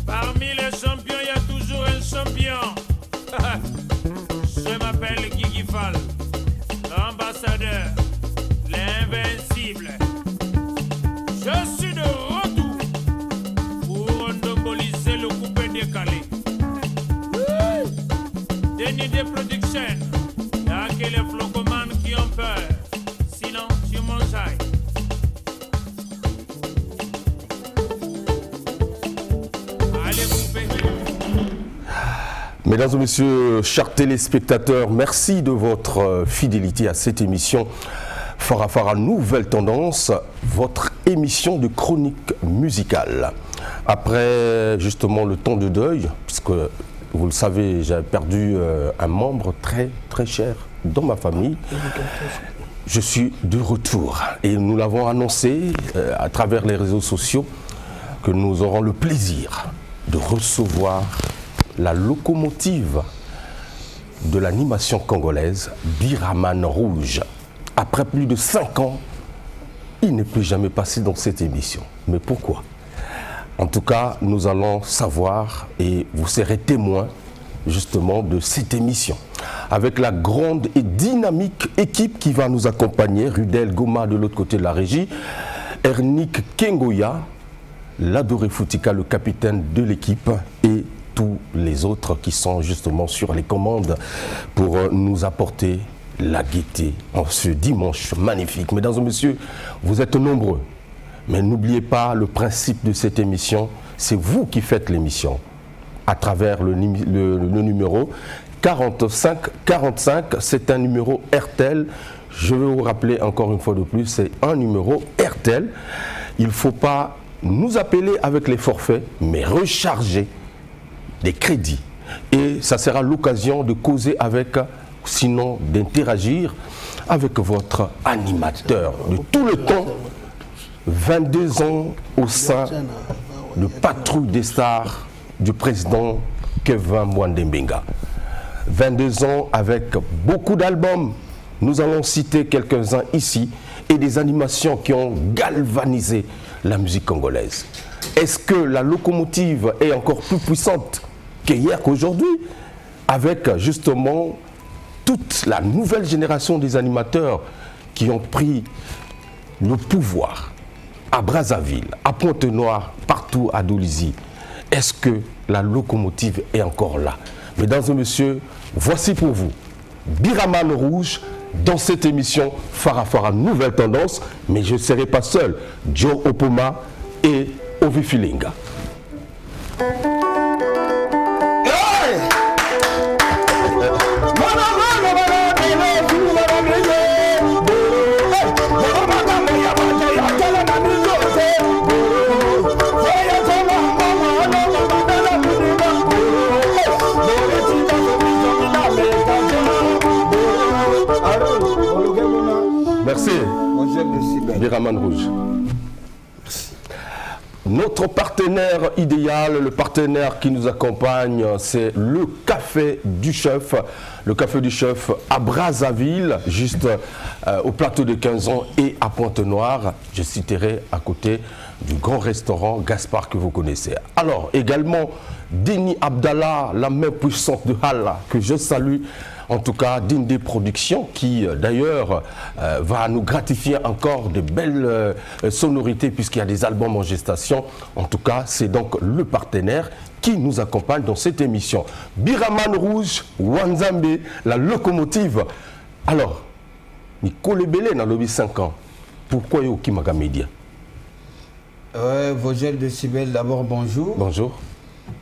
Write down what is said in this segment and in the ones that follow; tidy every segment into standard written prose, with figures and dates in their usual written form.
Parmi les champions, il y a toujours un champion. Je m'appelle Guigui Fall, l'ambassadeur, l'invincible. Je suis de retour pour endoboliser le coupé décalé. Denis de production, il n'y a que les flocomanes qui ont peur. Sinon, tu m'enjailles. Allez, coupé. Mesdames et messieurs, chers téléspectateurs, merci de votre fidélité à cette émission Farafara Nouvelle Tendance, votre émission de chronique musicale. Après justement le temps de deuil, puisque vous le savez, j'ai perdu un membre très cher dans ma famille, je suis de retour et nous l'avons annoncé à travers les réseaux sociaux que nous aurons le plaisir de recevoir la locomotive de l'animation congolaise, Biraman Rouge. Après plus de 5 ans, il n'est plus jamais passé dans cette émission. Mais pourquoi? En tout cas, nous allons savoir et vous serez témoins justement de cette émission. Avec la grande et dynamique équipe qui va nous accompagner, Rudel Goma de l'autre côté de la régie, Ernik Kengoya, l'adoré Foutika, le capitaine de l'équipe, et tous les autres qui sont justement sur les commandes pour nous apporter la gaieté en ce dimanche magnifique. Mesdames et messieurs, vous êtes nombreux, mais n'oubliez pas le principe de cette émission, c'est vous qui faites l'émission à travers le numéro 4545, c'est un numéro RTL. Je vais vous rappeler encore une fois de plus, c'est un numéro RTL. Il ne faut pas nous appeler avec les forfaits, mais recharger des crédits. Et ça sera l'occasion de causer avec, sinon d'interagir avec votre animateur de tout le temps. 22 ans au sein de Patrouille des Stars du président Kevin Mwandembenga. 22 ans avec beaucoup d'albums. Nous allons citer quelques-uns ici et des animations qui ont galvanisé la musique congolaise. Est-ce que la locomotive est encore plus puissante qu'hier qu'aujourd'hui, avec justement toute la nouvelle génération des animateurs qui ont pris le pouvoir à Brazzaville, à Pointe-Noire, partout à Dolisie? Est-ce que la locomotive est encore là? Mesdames et messieurs, voici pour vous Biraman Rouge dans cette émission Farafara Nouvelle Tendance, mais je ne serai pas seul. Joe Opoma et Ovi Filinga. Merci. Biraman Rouge. Merci. Notre partenaire idéal, le partenaire qui nous accompagne, c'est le Café du Chef. Le Café du Chef à Brazzaville, juste au plateau de 15 ans et à Pointe-Noire. Je citerai à côté du grand restaurant Gaspard que vous connaissez. Alors, également, Denis Abdallah, la main puissante de Hala, que je salue. En tout cas, d'Indé Productions qui d'ailleurs va nous gratifier encore de belles sonorités puisqu'il y a des albums en gestation. En tout cas, c'est donc le partenaire qui nous accompagne dans cette émission. Biraman Rouge, Wanzambe, la locomotive. Alors, Nicole Belé dans le 5 ans. Pourquoi il y a Kimaga Média? Vogel de Sibel, d'abord bonjour. Bonjour.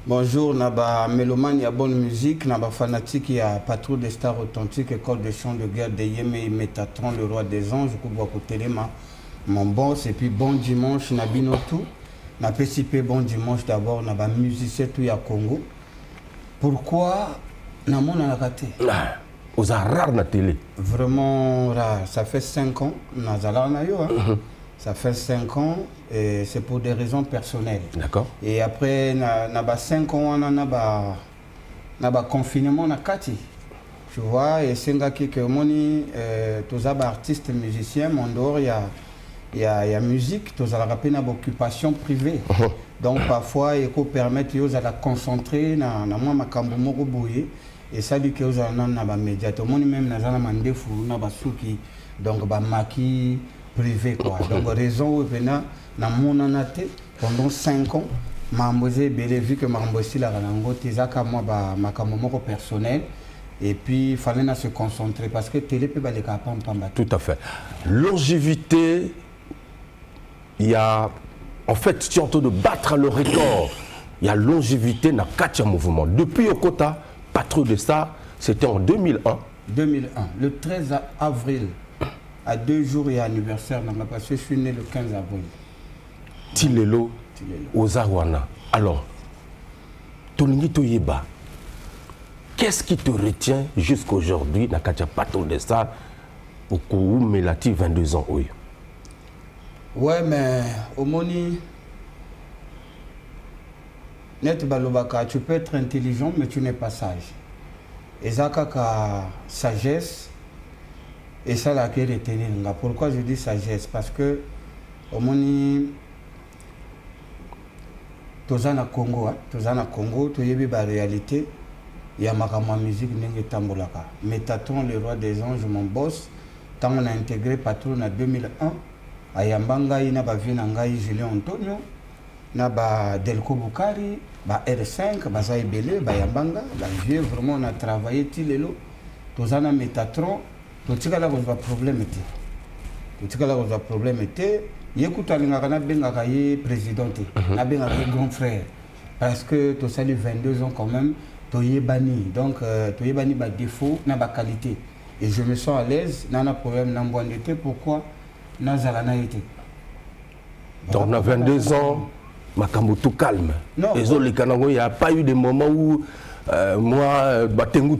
Bonjour, Naba Mélomane, il y a bonne musique, Naba fanatique, il y a Patrouille des Stars Authentiques, École de chants de guerre de Yémé, Métatron, le roi des anges, mon boss, et puis bon dimanche, Nabino tout. N'a PCP bon dimanche d'abord, Naba musicien tout à Congo. Pourquoi Namon a raté? Aux rares na télé. Vraiment rare, ça fait 5 ans, Nazala Nayo. Ça fait 5 ans et c'est pour des raisons personnelles. D'accord. Et après, 5 ans, on a confinement na Kati. Tu vois, et c'est un qui que moni, tous les artistes musiciens, en dehors, il y a musique, tous les rappels une occupation privée. Donc parfois, il faut permettre aux la concentrer dans moi ma cambo moko boye et ça dit que aux na ba média. Tout le monde même na zana mandefu na ba suki donc ba maki privé quoi. Donc raison où venant na mon anaté pendant 5 ans. Mamboze belé vu que mambosi la rango tezaka moi ba makambo moko personnel. Et puis, il fallait se concentrer parce que télé peut aller capable. Tout à fait. Longévité, il y a... En fait, tu es en train de battre le record. Il y a longévité dans 4 mouvements. Depuis Okota, Patrouille des Stars, c'était en 2001. 2001, le 13 avril, à 2 jours et anniversaire, parce que je suis né le 15 avril. Tilelo, Ozawana. Alors, Tolingi Toyeba. Qu'est-ce qui te retient jusqu'à aujourd'hui dans le Patrouille des Stars au Kourou Melati 22 ans? Oui. Ouais, mais au Moni, net balobaka, tu peux être intelligent, mais tu n'es pas sage. Et ça, ka sagesse, et ça, la est retenir. Pourquoi je dis sagesse? Parce que au Moni, tous en Congo, tu y a la réalité. Il y a ma musique qui est tambolaka. Métatron, le roi des anges, mon boss, quand on a intégré Patrouille en 2001, à Yambanga, il y a Julien Antonio, il y a Delco Bukari, R5, Zaïbele, Yambanga, vieux, vraiment on a travaillé Tilelo, tous en Métatron, tout ce qui a un problème. Tout ce qui a un problème était, il y a un président, il y a un grand frère, parce que tout ça, les 22 ans quand même. Bani. Donc, Bani a défaut, n'a pas qualité. Et je me sens à l'aise, n'a pas problème, n'a pas été. Pourquoi n'a pas été? Donc, on a 22 ans, Makambo tout calme. Non. Il n'y a pas eu de moment où moi, Tengu,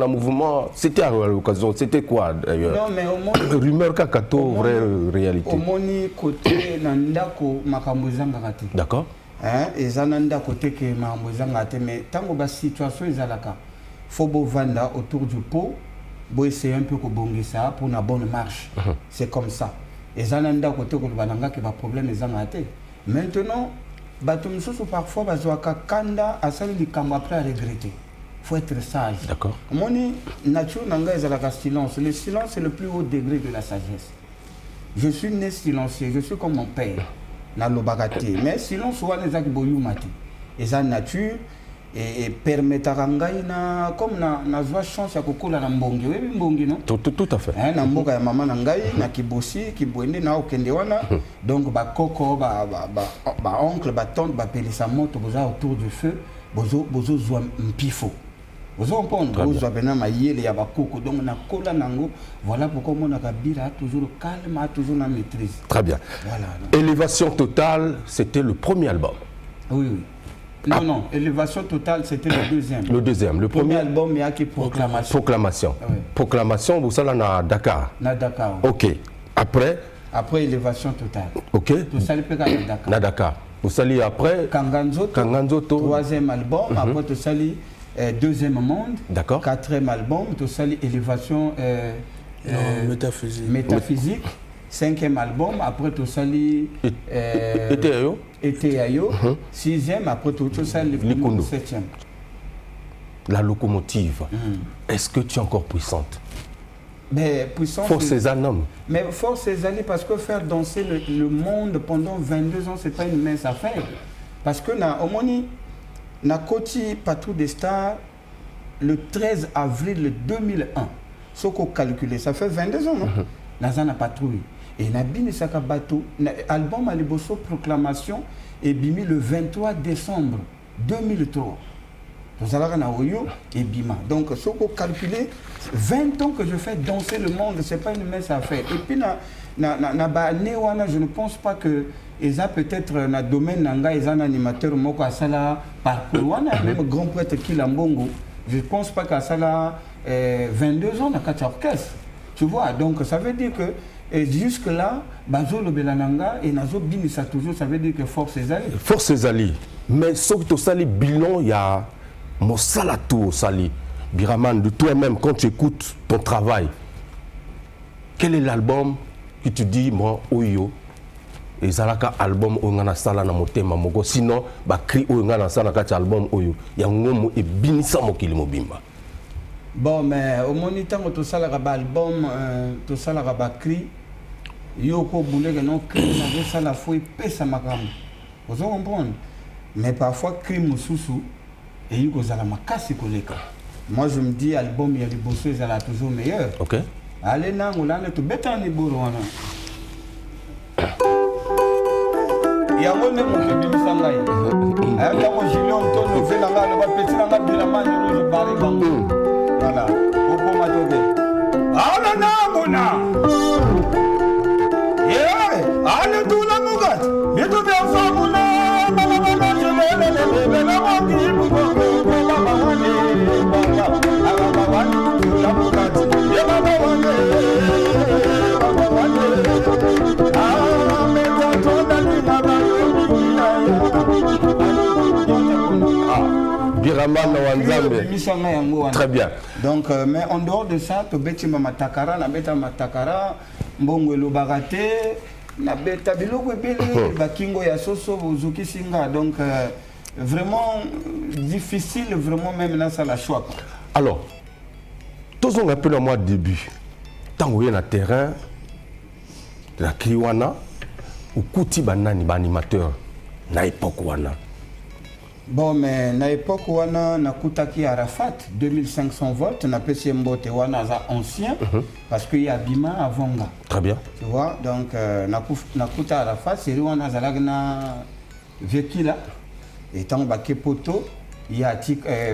mouvement. C'était à l'occasion, c'était quoi d'ailleurs? Non, mais au moins. Rumeur Kakato, vraie réalité. Au moins, côté Nandako, Makambo Zangakati. D'accord. Et Zananda côté que Mamozangate, mais tant que la situation est là, il faut vendre autour du pot, pour essayer un peu de bonner ça pour une bonne marche. C'est comme ça. Et Zananda côté que Bananga qui va problème est Zangate. Maintenant, parfois, Kanda a sali du camp après à regretter. Il faut être sage. D'accord. Mon nature nanga est la silence. Le silence est le plus haut degré de la sagesse. Je suis né silencieux, je suis comme mon père. Mais sinon souvent les gens boyumati et ça nature et permettre à na comme na joie chance à kokola na mbongi oui mbongi non tout à fait na mboka ya maman na ngai na kibosi kibwende na okende wana donc ba koko ba oncle ba tante ba pelisa moto boza autour du feu bozo zwa mpifo. Vous comprenez, vous avez un maillé, il y a un coco, donc on a cola nango. Voilà pourquoi mon Akabira a toujours calme, a toujours la maîtrise. Très bien. Voilà. Élévation totale, c'était le premier album. Oui, oui. Non, Élévation totale, c'était le deuxième. Le deuxième. Le premier album, il y a qui Proclamation. Proclamation. Oui. Proclamation, vous savez, à Dakar. À Dakar. Oui. Ok. Après Élévation totale. Ok. Tout ça, le Dakar. À Dakar. Vous savez après Kanganzoto. Troisième album. Après, tout ça, deuxième monde, quatrième album, tout ça, élévation métaphysique, cinquième album, après tout ça, Eteayo, sixième, après tout ça, le septième. La locomotive, est-ce que tu es encore puissante? Mais puissante. Force Cézanne. Mais force Cézanne, parce que faire danser le monde pendant 22 ans, ce n'est pas une mince affaire. Parce que, au moins, na Koti Patrouille des Stars le 13 avril 2001. Ce qu'on calculé, ça fait 22 ans, non? Nazana Patrouille. Et Nabine Saka Bateau, album à l'Ebosso Proclamation est bimi le 23 décembre 2003. Nous allons à Oyo et Bima. Donc, ce qu'on calculé, 20 ans que je fais danser le monde, ce n'est pas une mince affaire. Et puis, je ne pense pas que ils ont peut-être dans le domaine nanga ils ont un animateur moko asala parcours même grand prêtre qui l'ambongo. Je ne pense pas qu'à ça 22 ans dans 4 orchestres. Tu vois, donc ça veut dire que jusque là bazo le belananga et nazo binisa toujours, ça veut dire que force Cézali. Force Cézali. Mais sauf que ça les bilan il y a Mosalato Sali, Biraman, de toi-même, quand tu écoutes ton travail, quel est l'album que tu dis, moi, Oyo, et Zalaka album Ongana Sala na motema moko, sinon, ba cri Ongana Sala na album Oyo, ya ngomo et binisa mokili mobimba. Bon, mais au moniteur, tout ça, l'album, tout ça, la cri, Yoko Boulé, non, cri, ça, la fouille, pèse ma gamme. Vous comprenez? Mais parfois, cri Moussousou, et Yoko Zalama casse koleka. Moi, je me dis, album, il y a des bosseux, ça toujours meilleur. Ok. Allez, non, on a tout bête en Ibourou. Il y a un monde qui est venu s'en aller. Il y a un gilet, on tourne, on fait la main, on va péter la main de la main, on va parler bambou. Voilà. Au bon matin. Ah non, non, mon âme. Yeah. Allez, tout le monde. Mais tout bien fait, mon âme. Je vais la manger, pour Biraman Wanzambe. Très bien. Donc, mais en dehors de ça, tu bêtis matakara, la bêta matakara, mbongo lo barate, la bêta biloko ebele, bakingo ya soso, zuki singa. Donc, vraiment difficile, vraiment même là, ça la choix. Alors, tous on appelle moi début. Tant que vous êtes dans le terrain, de la Kriwana, ou Kouti Banani, animateur, na époque wana. Bon, mais à l'époque, on a Koutaki Arafat, 2500 volts, on a PC Mbote, on a ancien, parce qu'il y a Bima avant. Très bien. Tu vois, donc, on a Kouta Arafat, c'est où on a Zalagna Vekila, et tant que Poto, il y a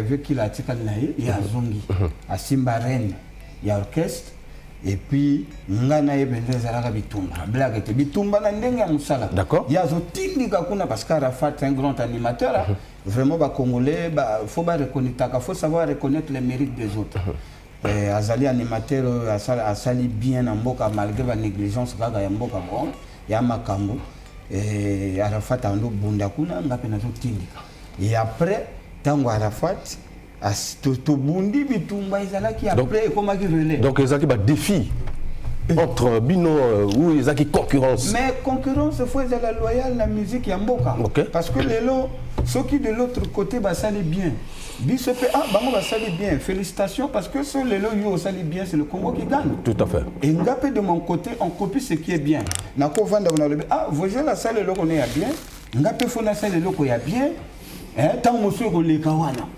Vekila Tikanaï, il y a Zongi, à Simbaren, il y a orchestre. Et puis, ngana ebende zalaka bitumba. Blague était bitumba na ndenge ya musala. D'accord. Il y a zotindi kakuna parce qu'Arafat est un grand animateur. Vraiment, bah congolais, bah faut pas reconnaître, faut savoir reconnaître les mérites des autres. Azali animateur, asali bien en mboka malgré la négligence kaka ya mboka bon, ya makambo. Et Arafat a ndo bunda kuna ngape na zotindi. Et après, tango Arafat bundi bitumba ezalaki après comment qui relais. Donc ezalaki ba défi entre bino ou ezalaki concurrence. Mais concurrence faut être la loyale la musique ya mboka. Okay. Parce que les lots ceux qui de l'autre côté ba sali bien. Biso pe bango ba sali bien. Félicitations parce que ceux les lots yo sali bien c'est le Congo qui gagne. Tout à fait. Et ngapé de mon côté on copie ce qui est bien. Nako vanda on a le vous la salle le on est bien. Ngapé faut la salle le ko ya bien. Tant monsieur ko le kawana.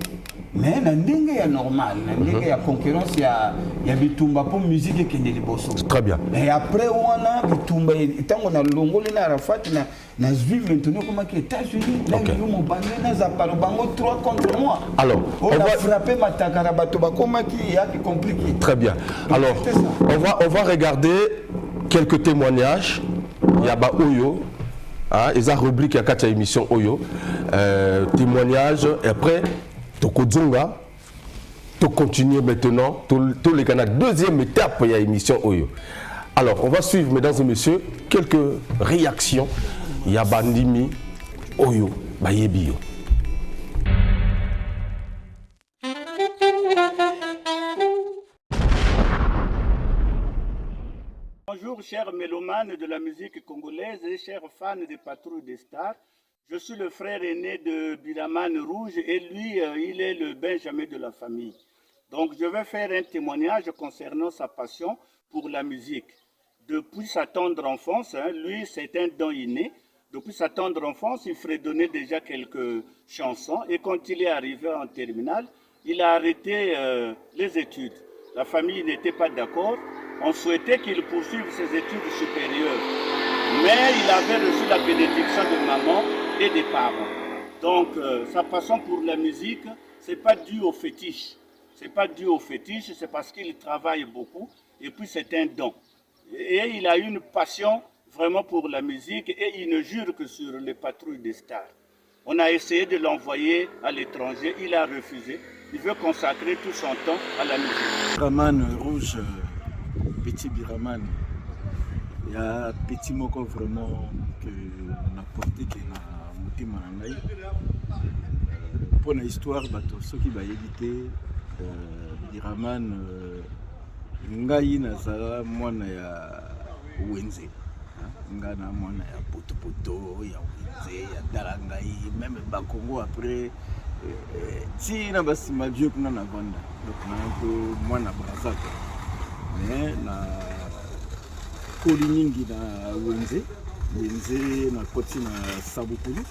Mais na ndenge ya normal, na ndenge ya concurrence ya bitumba pour musique qui est liboso. Très bien. Et après on a bitumba tant on a longoli na Arafat na vivre maintenant comme aux États-Unis, là ils ont banné na zapalo bango 3 contre moi. Alors, on va frapper matakara bato ba comment qui a compliqué. Très bien. Alors, on va regarder quelques témoignages. Il y a ba Oyo. Ah, ils ont rubrique à 4 émissions Oyo. Témoignages et après Tokozonga, tu continues maintenant, tous les canaux, deuxième étape de l'émission Oyo. Alors, on va suivre, mesdames et messieurs, quelques réactions. Il y a Bandimi, Oyo, Bayebio. Bonjour, chers mélomanes de la musique congolaise et chers fans des Patrouilles des Stars. Je suis le frère aîné de Biraman Rouge et lui, il est le Benjamin de la famille. Donc, je vais faire un témoignage concernant sa passion pour la musique. Depuis sa tendre enfance, lui, c'est un don inné. Depuis sa tendre enfance, il fredonnait déjà quelques chansons. Et quand il est arrivé en terminale, il a arrêté les études. La famille n'était pas d'accord. On souhaitait qu'il poursuive ses études supérieures. Mais il avait reçu la bénédiction de maman et des parents. Donc, sa passion pour la musique, ce n'est pas dû au fétiche. Ce n'est pas dû au fétiche, c'est parce qu'il travaille beaucoup et puis c'est un don. Et il a une passion vraiment pour la musique et il ne jure que sur les Patrouilles des Stars. On a essayé de l'envoyer à l'étranger, il a refusé. Il veut consacrer tout son temps à la musique. Biraman Rouge, petit Biraman. Il y a un petit mot vraiment que on a porté qui est dans Moutima Nangaï. pour l'histoire, ceux qui va éviter, Biraman, ngai nazala mwana ya wenze. Ngana mwana ya poto ya wenze, ya dalangai, même Bakongo après. Si na basima Dieu kuna na vanda. Donc na mwana braza. Mais na koli nyingi na wenze. Wenze na koti na Sabukulu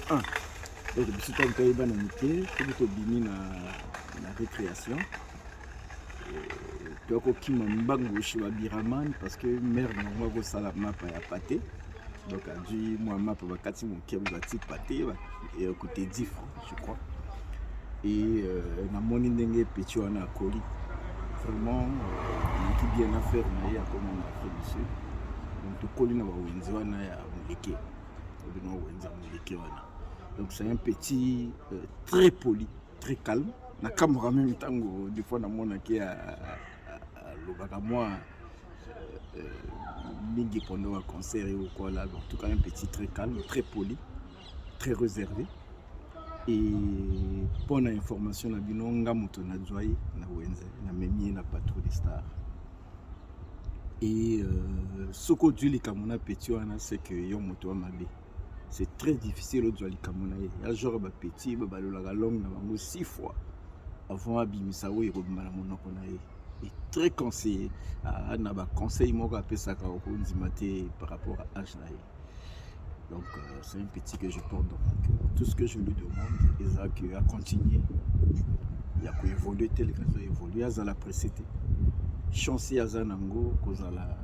1. Donc biso to kaiba na mike, to bimi na récréation. Toko kima mbango chez Biraman parce que mère na ngo sala mapa ya pâté. Donc a dit moi mapa ba kati mon kebou bati pâté et côté 10 francs je crois. Et na moni ndenge petit wana koli. Vraiment qui bien à faire na ya comme en Afrique du Sud. Donc to koli na ba wenzi wana ya muleke. Obino wenza muleke wana. Donc c'est un petit très poli, très calme. Na kamera même tango des fois na mona ki a lobaka moi mingi pendant un concert ou quoi là, en tout cas un petit très calme, très poli, très réservé. Et pour l'information na bino ngamuto na joye na wenze na memi na Patrouille des Stars. Et ce que Dieu les kamona petit wana c'est que yo moto mabe. C'est très difficile au Djali Kamona. Il y a genre ba petit ba la longue na bango 6 fois avant abimisa wo irobima na monoko na ye. Et très conseillé à na ba conseil moko apesa ka ko nzimate par rapport à âge na ye. Donc c'est un petit que je porte dans mon cœur. Tout ce que je lui demande est à continuer. Il y a évoluer tel que ça évolue à la précédé. Chancer à Zanango kozala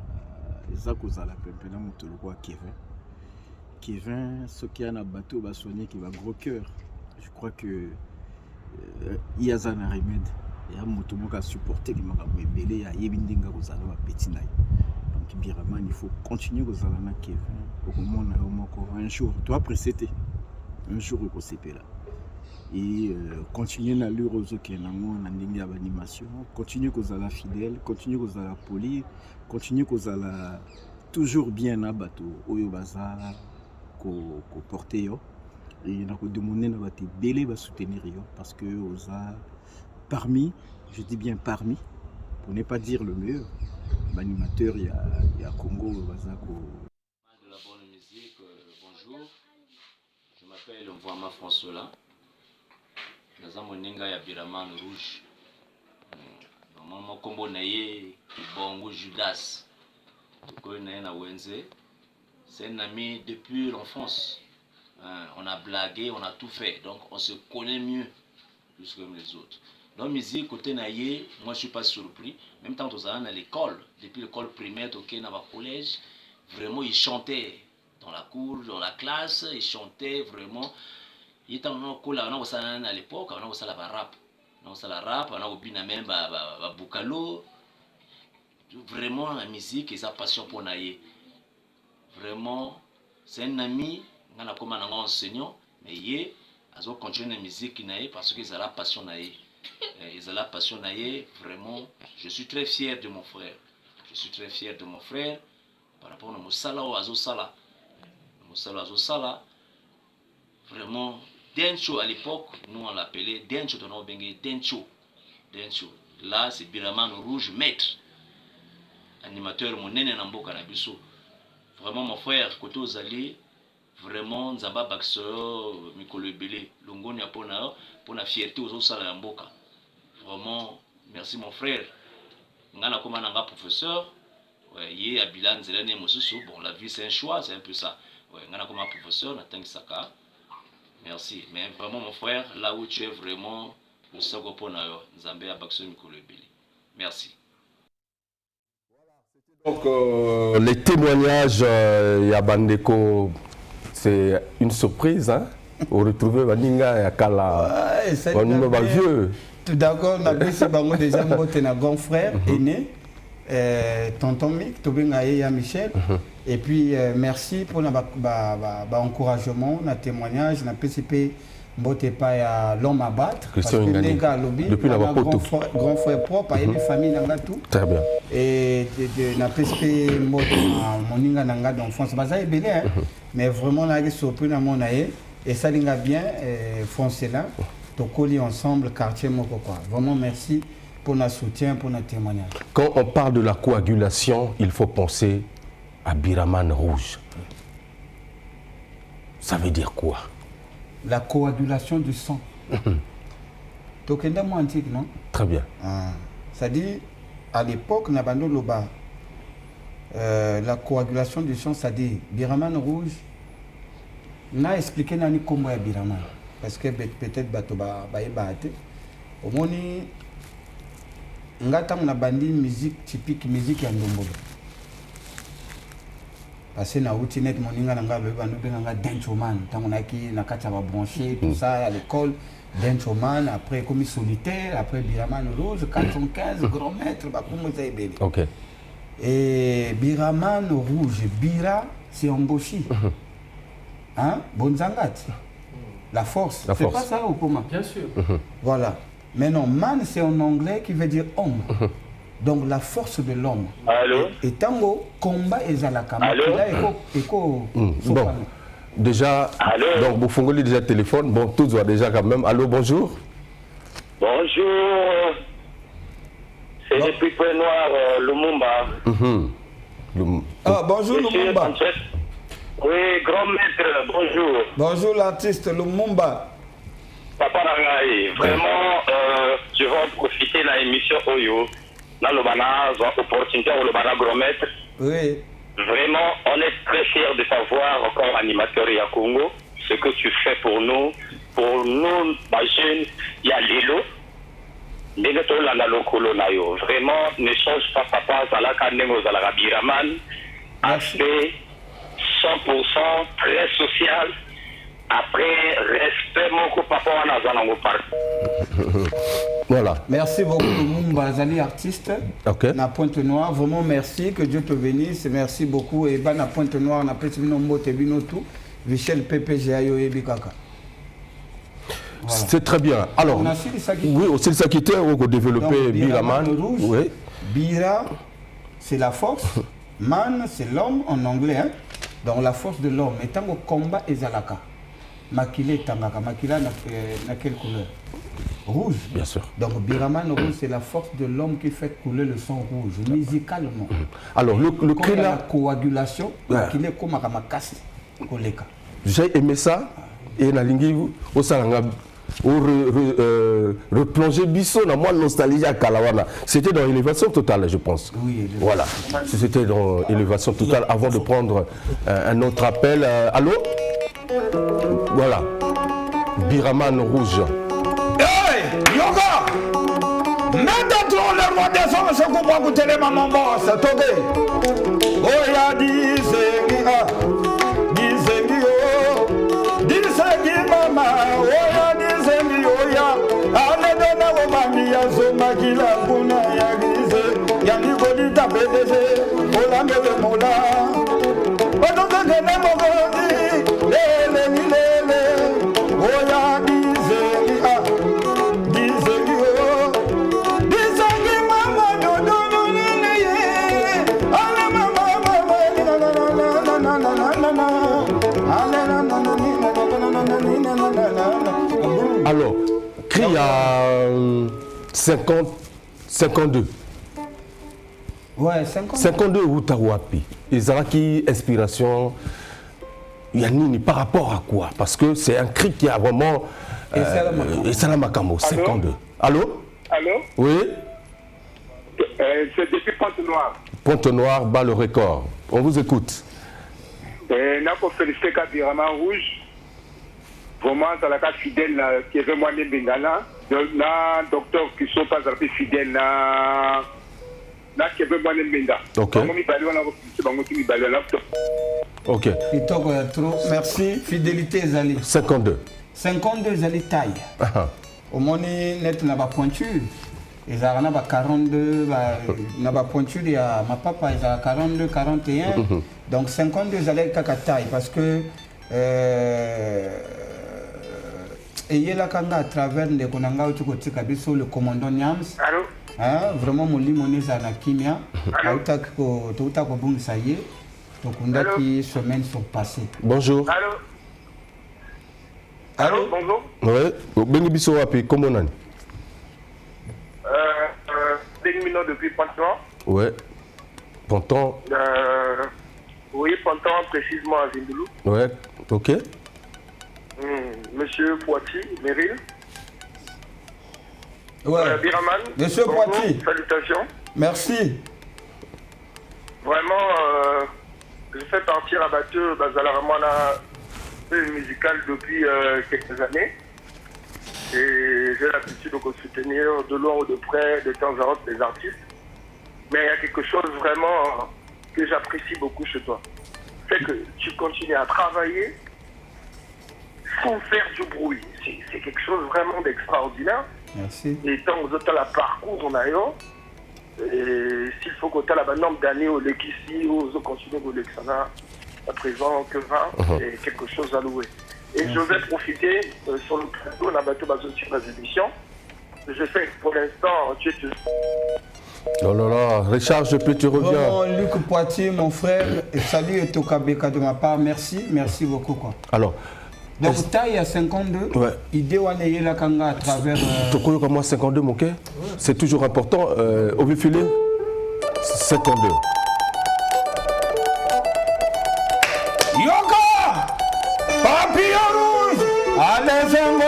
eza kozala pempena motolo kwa Kevin, ce qui a un bateau va soigner qui va gros cœur. Je crois que il y a un remède. Il y a un motomo qui a supporté qui m'a belé. Il y a Yebindinga qui a petit naï. Donc Biraman, il faut continuer aux alana Kevin. Au moment où un jour, toi précédé, un jour au CP là. Et continuer à l'heure aux autres qui ont animation, continuer aux ala fidèles, continuer aux ala poli, continuer aux ala toujours bien à bateau. Oyo bazar. Ko porter yo et na ko demander na bate belé va soutenir yo parce que oza parmi, je dis bien parmi, pour ne pas dire le meilleur animateur il y a Congo bazako de la bonne musique. Bonjour, je m'appelle Mvouama François. Naza moninga ya Biraman Rouge. Maman kombo na ye Bongo Judas. Ko na na wenze. C'est un ami depuis l'enfance. On a blagué, on a tout fait. Donc on se connaît mieux plus que les autres. Dans la musique, côté naïe, moi je ne suis pas surpris. Même quand on allait à l'école, depuis l'école primaire, au collège, vraiment il chantait dans la cour, dans la classe, il chantait vraiment. Il était en cours à l'époque, on a la rap. On a la rap, on a oublié même Bukalo. Vraiment la musique et sa passion pour naïe. Vraiment, c'est un ami, on a comme un enseignant, mais il a continué la musique parce qu'ils ont la passion. Ils ont la passion. Vraiment, je suis très fier de mon frère. Je suis très fier de mon frère par rapport à Moussala ou Azosala. Moussala Azosala, vraiment, Dencho à l'époque, nous on l'appelait Dencho, on a Dencho. Là, c'est Biraman Rouge, maître, animateur, mon nene Namboka Nabiso. Vraiment mon frère, côté aux alliés, vraiment Nzamba Baxeur, Mikolo Belé, Longoni pour la fierté aux autres à Mboka. Vraiment, merci mon frère. Ngana comme un professeur, yé Abilan Zelene Mosusu, bon la vie c'est un choix, c'est un peu ça. Ngana comme un professeur, Nathan Saka. Merci, mais vraiment mon frère, là où tu es vraiment, le Sago Ponayo, Nzamba Baxeur Mikolo Belé. Merci. Donc les témoignages Yabandeko, c'est une surprise, hein? Vous retrouvez Baninga et Kala, vieux. Tout d'accord, on a déjà un grand frère aîné, tonton Mick, Tobingaye et Michel. Et puis merci pour l'encouragement, le témoignage, le PCP. Mbote pas à l'homme à battre parce que Nenga lobby depuis la grand frère propre et les familles nanga tout très bien et de na PSP moninga nanga d'enfance baza belé mais vraiment là surpris na mon aye et ça linga bien foncez là tokoli ensemble quartier moko quoi. Vraiment merci pour notre soutien, pour notre témoignage. Quand on parle de la coagulation, il faut penser à Biraman rouge. Ça veut dire quoi? La coagulation du sang. Tokenda mo antique, non? Très bien. Ça dit, à l'époque, Nabando Loba, la coagulation du sang, ça dit, Biraman rouge, n'a expliqué nani comment est Biraman. Parce que peut-être Batoba Baïbate, au moins, ngata on a bandi musique typique, musique ya ndombolo. Parce que na utinet moninga nanga beba no benga danceman, tant on a qui na kata ba branché tout ça à l'école, danceman après comme solitaire, après Biraman rouge 415 grand maître ba comme ça bébé. OK. Et Biraman rouge, Bira c'est embauché. Hein? Bonzangat. La force. C'est pas ça ou comment? Bien sûr. Voilà. Mais non, man, c'est en anglais qui veut dire homme. Donc la force de l'homme. Allô? Et tango, combat et zalaka. Allô? Bon, déjà, allô? Donc vous fongolez déjà le téléphone. Bon, tout va déjà quand même. Allô, bonjour. Bonjour. C'est le Pipé Noir, Lumumba. Ah, bonjour Lumumba. Oui, grand maître, bonjour. Bonjour l'artiste Lumumba. Papa Rangaï, vraiment, je vais en profiter de l'émission Oyo. Dans le bana, opportunité au bana grand maître. Oui. Vraiment, on est très fiers de savoir, comme animateur à Congo, ce que tu fais pour nous. Pour nous, les jeunes, il y a Lilo. Vraiment, ne change pas papa, Zalaka Nengo Zalaka Biraman. Aspect 100% très social. Après, respect mon papa on a Voilà. Merci beaucoup Lumumba Zali artiste. OK. Na Pointe Noire, vraiment merci, que Dieu te bénisse, merci beaucoup et ba na Pointe Noire na petit bino mbote bino tout. Michel PPGA yo ebikaka. Voilà. C'est très bien. Alors, oui, aussi le Sakité, on a développé Biraman. Oui. Bira, c'est la force. Man, c'est l'homme en anglais. Hein? Donc la force de l'homme. Et tant au combat, et Zalaka. Makile Tangaka. Makila n'a quelle couleur? Rouge. Bien sûr. Donc Biraman rouge, c'est la force de l'homme qui fait couler le sang rouge, musicalement. Alors, le cri là. La coagulation, Makile est comme un casse. J'ai aimé ça. Et na lingi au salanga replonger Bissot dans moi nostalgie à Kalawana. C'était dans Élévation Totale, je pense. Oui, voilà. C'était dans Élévation Totale avant de prendre un autre appel. Allô? Voilà. Biraman rouge. Hey, Yoga! Maintenant, le roi des hommes se coupe à goûter les mamans boss. Togué. Oya dizengi, dizengi o. Dizengi mama, oya dizengi oya. Ale dona o mami ya zoma kila kuna ya gize. Yangi kodi tapedeze, ola mele mola. Otonga kene mogodi, lele ni lele. Oya dizengi a, dizengi o. Dizengi mama dodo nene ye. Ale mama mama na na na na na na na na. Ale na na na na na na na. Alors, cri à 52. Ouais, 52. 52 Utawapi. Izaraki inspiration. Yanini par rapport à quoi? Parce que c'est un cri qui a vraiment. Et Salamakamo, 52. Allô? Allô? Oui? C'est depuis Pointe-Noire. Pointe-Noire bat le record. On vous écoute. N'a pas félicité Biraman rouge. Vraiment, dans la carte fidèle, qui est vraiment Bengala. Na docteur qui sont pas fidèles, na qui est vraiment Benga. Ok. Ok. Merci. Fidélité Zali. 52. 52 Zali taille. Au moins, net n'a pas pointure. Ils ont 42, n'a pas pointure. Il y a ma papa, ils ont 42, 41. Donc 52 Zali taille parce que. Et il y a là à travers les Konanga où le commandant Niams. Allô? Hein, vraiment mon lit mon est à la kimia. Tout à bon ça y est. Donc on a qui semaine sont passées. Bonjour. Allô? Allô, bonjour. Ouais, Bengi Bisso Wapi, comment on a? Terminant depuis Pantan. Ouais, Pantan. Oui, Pantan, précisément à Zindoulou. Ouais, ok. Monsieur Poitiers, Meryl. Ouais. Biraman. Monsieur bonjour, Poitiers. Salutations. Merci. Vraiment, je fais partir à Bateau, Bazalamana musicale depuis quelques années. Et j'ai l'habitude de soutenir de loin ou de près, de temps en temps, les artistes. Mais il y a quelque chose vraiment que j'apprécie beaucoup chez toi. C'est que tu continues à travailler sans faire du bruit. C'est quelque chose vraiment d'extraordinaire. Merci. Et tant que tu as la parcours, on a eu. Et s'il faut que tu aies la bonne nombre d'années au Lekissi, ou au continuer au Lexana, à présent, que 20, c'est quelque chose à louer. Et je vais profiter sur le plateau, on a battu sur les émissions. Je sais que pour l'instant, tu es. Non, non, non, Richard, je peux te reviens. Vraiment, Luc Poitiers, mon frère, et salut et Tokabeka de ma part, merci beaucoup quoi. Alors, donc taille à 52, ouais. Idée Waneye la Kanga à travers. Tokoyo comme moi 52 mon cœur, c'est toujours important. Obi Philippe, 52. Yoka! Papillon rouge! Allez, 52,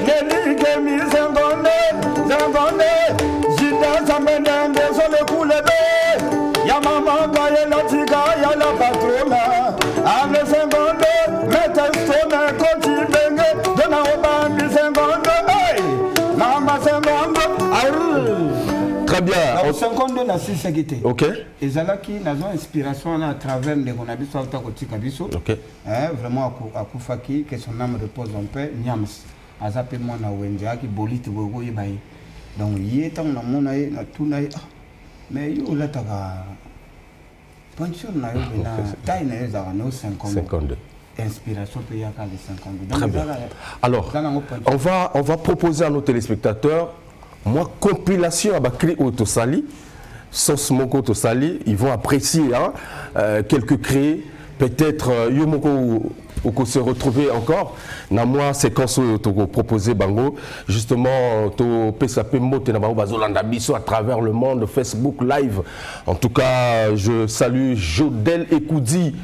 Nelly Gemi, 52, Jida Samenen, désolé pour le bé, Yamama, Baye, la Tiga, Yala Patrona, Allez, 52, Metestone, Koti, Benge, Dona Obambi, 52, hey! Mama, 52, Très bien. donc 52 na 6 sécurité. Ok. Et Zalaki n'a une inspiration à travers les Gonabiso, Altakoti Kabiso. Ok. Vraiment à Koufaki, que son âme repose en paix, Niams. Azape moi na Wendia qui bolite bogo yibaye. Donc y est en amona na tunaï. Mais yo la taga. Pension na yo na taille na yo zara no 52. Inspiration peut y avoir les 52. Très bien. Alors, on va proposer à nos téléspectateurs moi compilation à Bakri Otosali, Sos Moko Otosali, ils vont apprécier hein, quelques créés, peut-être Yomoko ou se retrouver encore. Na moi séquence to proposer bango justement to PSAP mote na bazolanda biso à travers le monde Facebook live. En tout cas, je salue Jodel Ekoudi,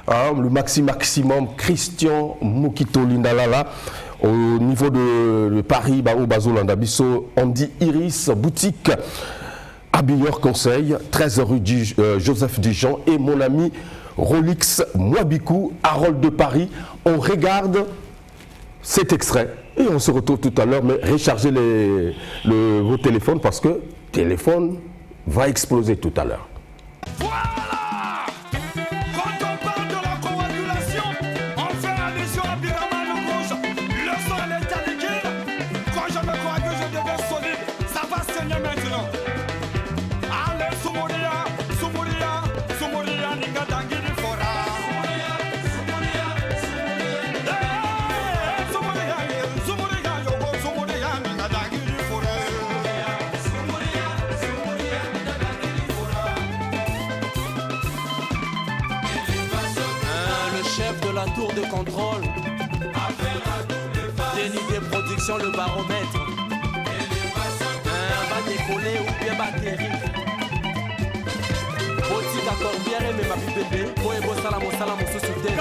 hein, le maximum Christian Mokito Lindalala. Au niveau de Paris, Bazolanda Bisso, on dit Iris Boutique, Habilleur Conseil, 13 rue Joseph Dijon et mon ami Rolix Mwabikou, Harold de Paris. On regarde cet extrait et on se retrouve tout à l'heure, mais rechargez vos téléphones parce que le téléphone va exploser tout à l'heure. La tour de contrôle, délit des productions, le baromètre, va décoller ou bien batterie. Boutique à Corbière, mais ma bébé, pour ébosser la moussala, mon sous-soutien.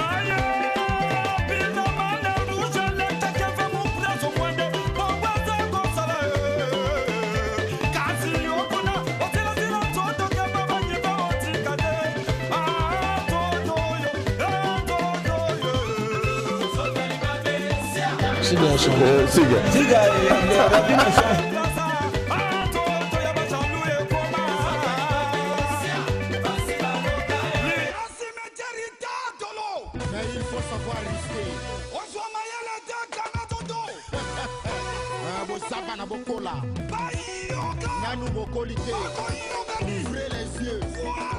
Ouvrez les yeux. Voilà.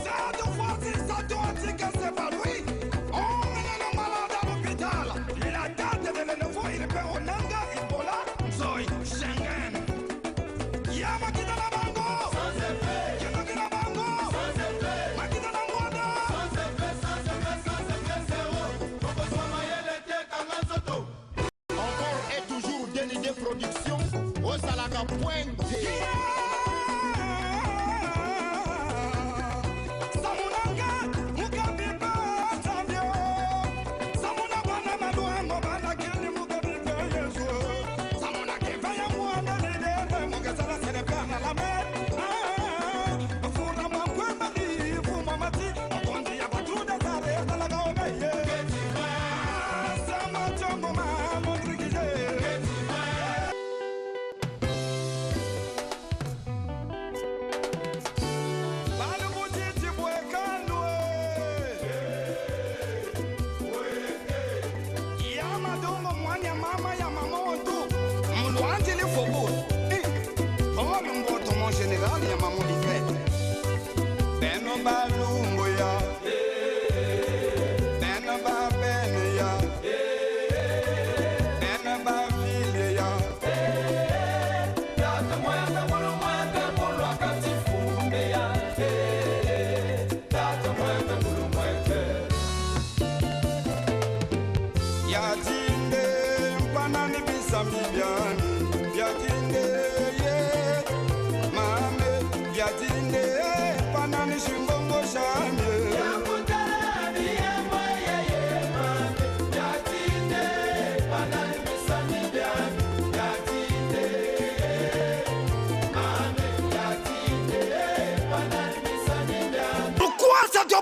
Ça de fois, ça doit dire que c'est pas lui. On est le malade à l'hôpital. La date de l'élevo, il est au Nanga, Ebola, Zoï, Schengen. Yama qui dans la bango. Sans effet. Qui dans la bango. Sans effet. Ma qui dans la moda. Sans effet, sans effet, sans effet. production ozalaka pointe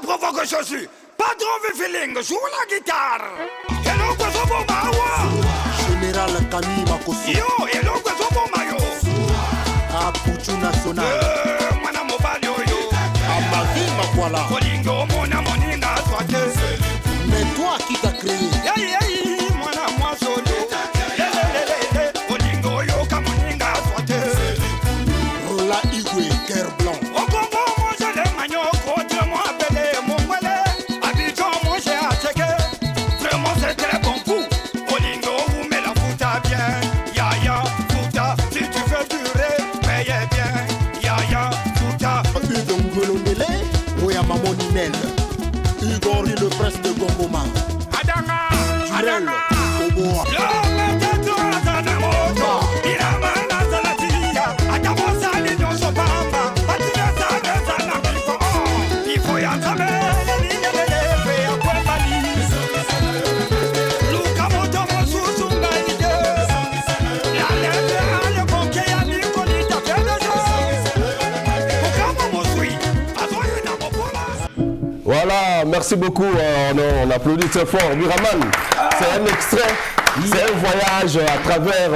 provoque ceci. Patron Vifiling, joue la guitare. Et l'on peut se bon mawa. Général Camille Makoso. Yo, et l'on peut se bon mayo. Apuchu National. Mwana mobali yo. Amavi Makwala. Kolingo mona moninga swate. Mais toi qui t'as créé. Mwana mwa solo. Kolingo yo kamoninga swate. Rola Igwe, cœur blanc. Igor le prince de Gongoma. Adanga. Oboa. Voilà, merci beaucoup. On applaudit très fort. Biraman, c'est un extrait, c'est un voyage à travers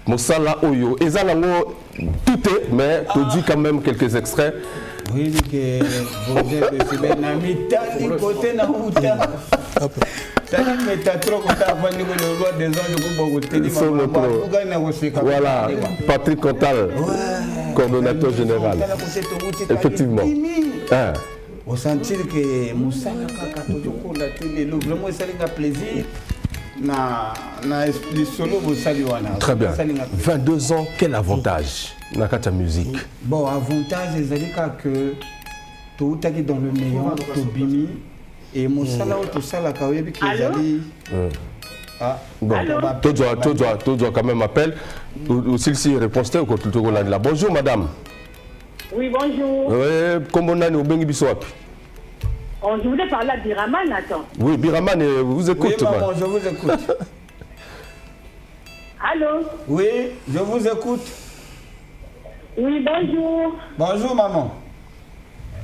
Moussala Oyo. Et Zalango, tout est, mais tu dis quand même quelques extraits. Oui, que vous êtes un ami, côté na Mouta. Voilà, Patrick Cantal, coordonnateur général. Effectivement. Au sentir que Moussa vraiment ça plaisir na esprit solo très bien. 22 ans, quel avantage dans la musique? Bon, avantage c'est que tout est dans le meilleur tout bimi et Moussa là tout ça la kawebi qui est ah bon, tu dois quand même appel aussi si réponse au côté là. Bonjour madame. Oui, bonjour. Oui, comment on a au Bengi Biswap? Je voulais parler à Biraman, attends. Oui, Biraman, vous écoute. Oui, maman, je vous écoute. Allô? Oui, je vous écoute. Oui, bonjour. Bonjour, maman.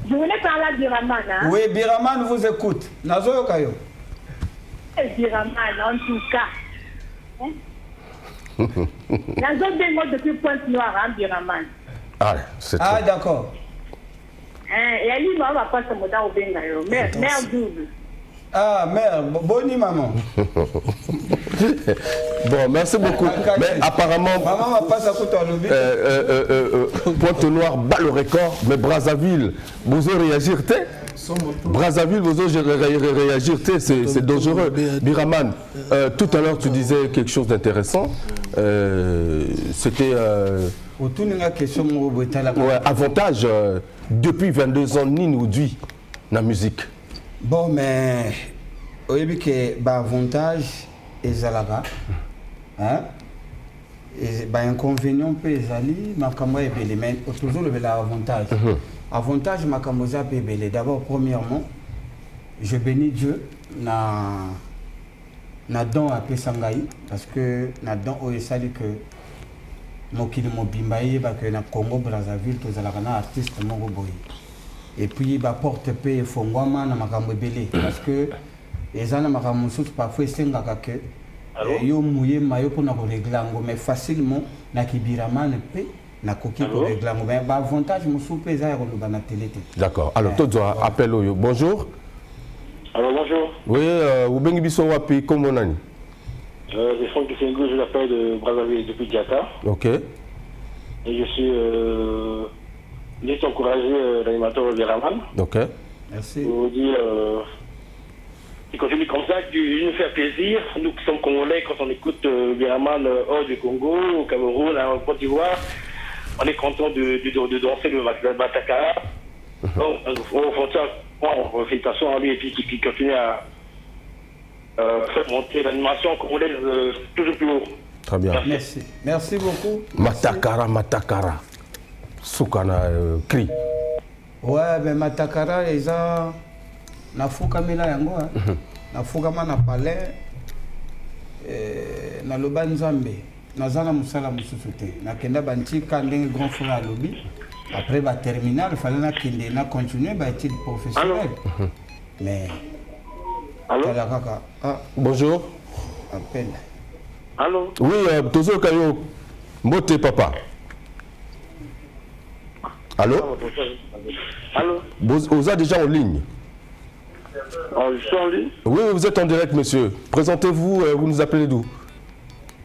Je voulais parler à Biraman, hein? Oui, Biraman vous écoute. Nazo Yokayo. Biraman, en tout cas. Nazo Bengo depuis Pointe-Noire, hein, Biraman. Ah, d'accord. Et elle dit, on va pas se monter au Bengayo. Mère double. Ah, mère, bonne maman. Bon, merci beaucoup. Mais apparemment, maman va pas s'accouter à l'objet. Pointe-Noire bat le record, mais Brazzaville, vous allez réagir, Brazzaville, vous allez réagir, c'est dangereux. Biraman, tout à l'heure, tu disais quelque chose d'intéressant. C'était... avantage depuis 22 ans ni nous dit la musique. Bon mais au début que avantage et zalaba hein inconvénient peut ezali makambo ebele mais toujours le avantage. Avantage makambo za ebele. D'abord premièrement, je bénis Dieu na don apé sangai parce que na don o esali que mokili mobimba yeba que na Congo Brazzaville tozalaka na artiste moko boye. Et puis ba porte pe fongwama na makambo ebele parce que ezana makambo mosusu parfois esengaka que yo mouye mayo pour na régler ngo mais facilement na kibiramane pe na koki pour régler ngo mais ba avantage mosusu pe za ko loba na télé. D'accord. Alors toi dois appel oyo. Bonjour. Alors bonjour. Oui, Ubengi biso wapi kombo nani? C'est Franck Kisengo, je l'appelle de Brazzaville depuis Diata. OK. Et je suis juste encouragé l'animateur Biraman. OK. Merci. Pour vous dire il continue comme ça, il nous fait plaisir. Nous qui sommes Congolais, quand on écoute Biraman hors du Congo, au Cameroun, en Côte d'Ivoire, on est content de danser le Matakara. Donc, félicitations à lui et puis qui continue à faire monter l'animation congolaise toujours plus haut. Très bien. Merci. Merci beaucoup. Matakara, Matakara. Soukana cri. Ouais, mais Matakara, ils ont. Na fuka mila yango na fuka mana palais na loba nzambe nazana musala mususu te na kenda bantika ndenge grand frère à lobby après ba terminal fallait na kende na continuer ba études professionnelles. Mais allô kaka bonjour appel. Allô oui tozo kayo mbote papa. Allô allô vous êtes déjà en ligne? Je suis en ligne. Oui, vous êtes en direct, monsieur. Présentez-vous, vous nous appelez d'où?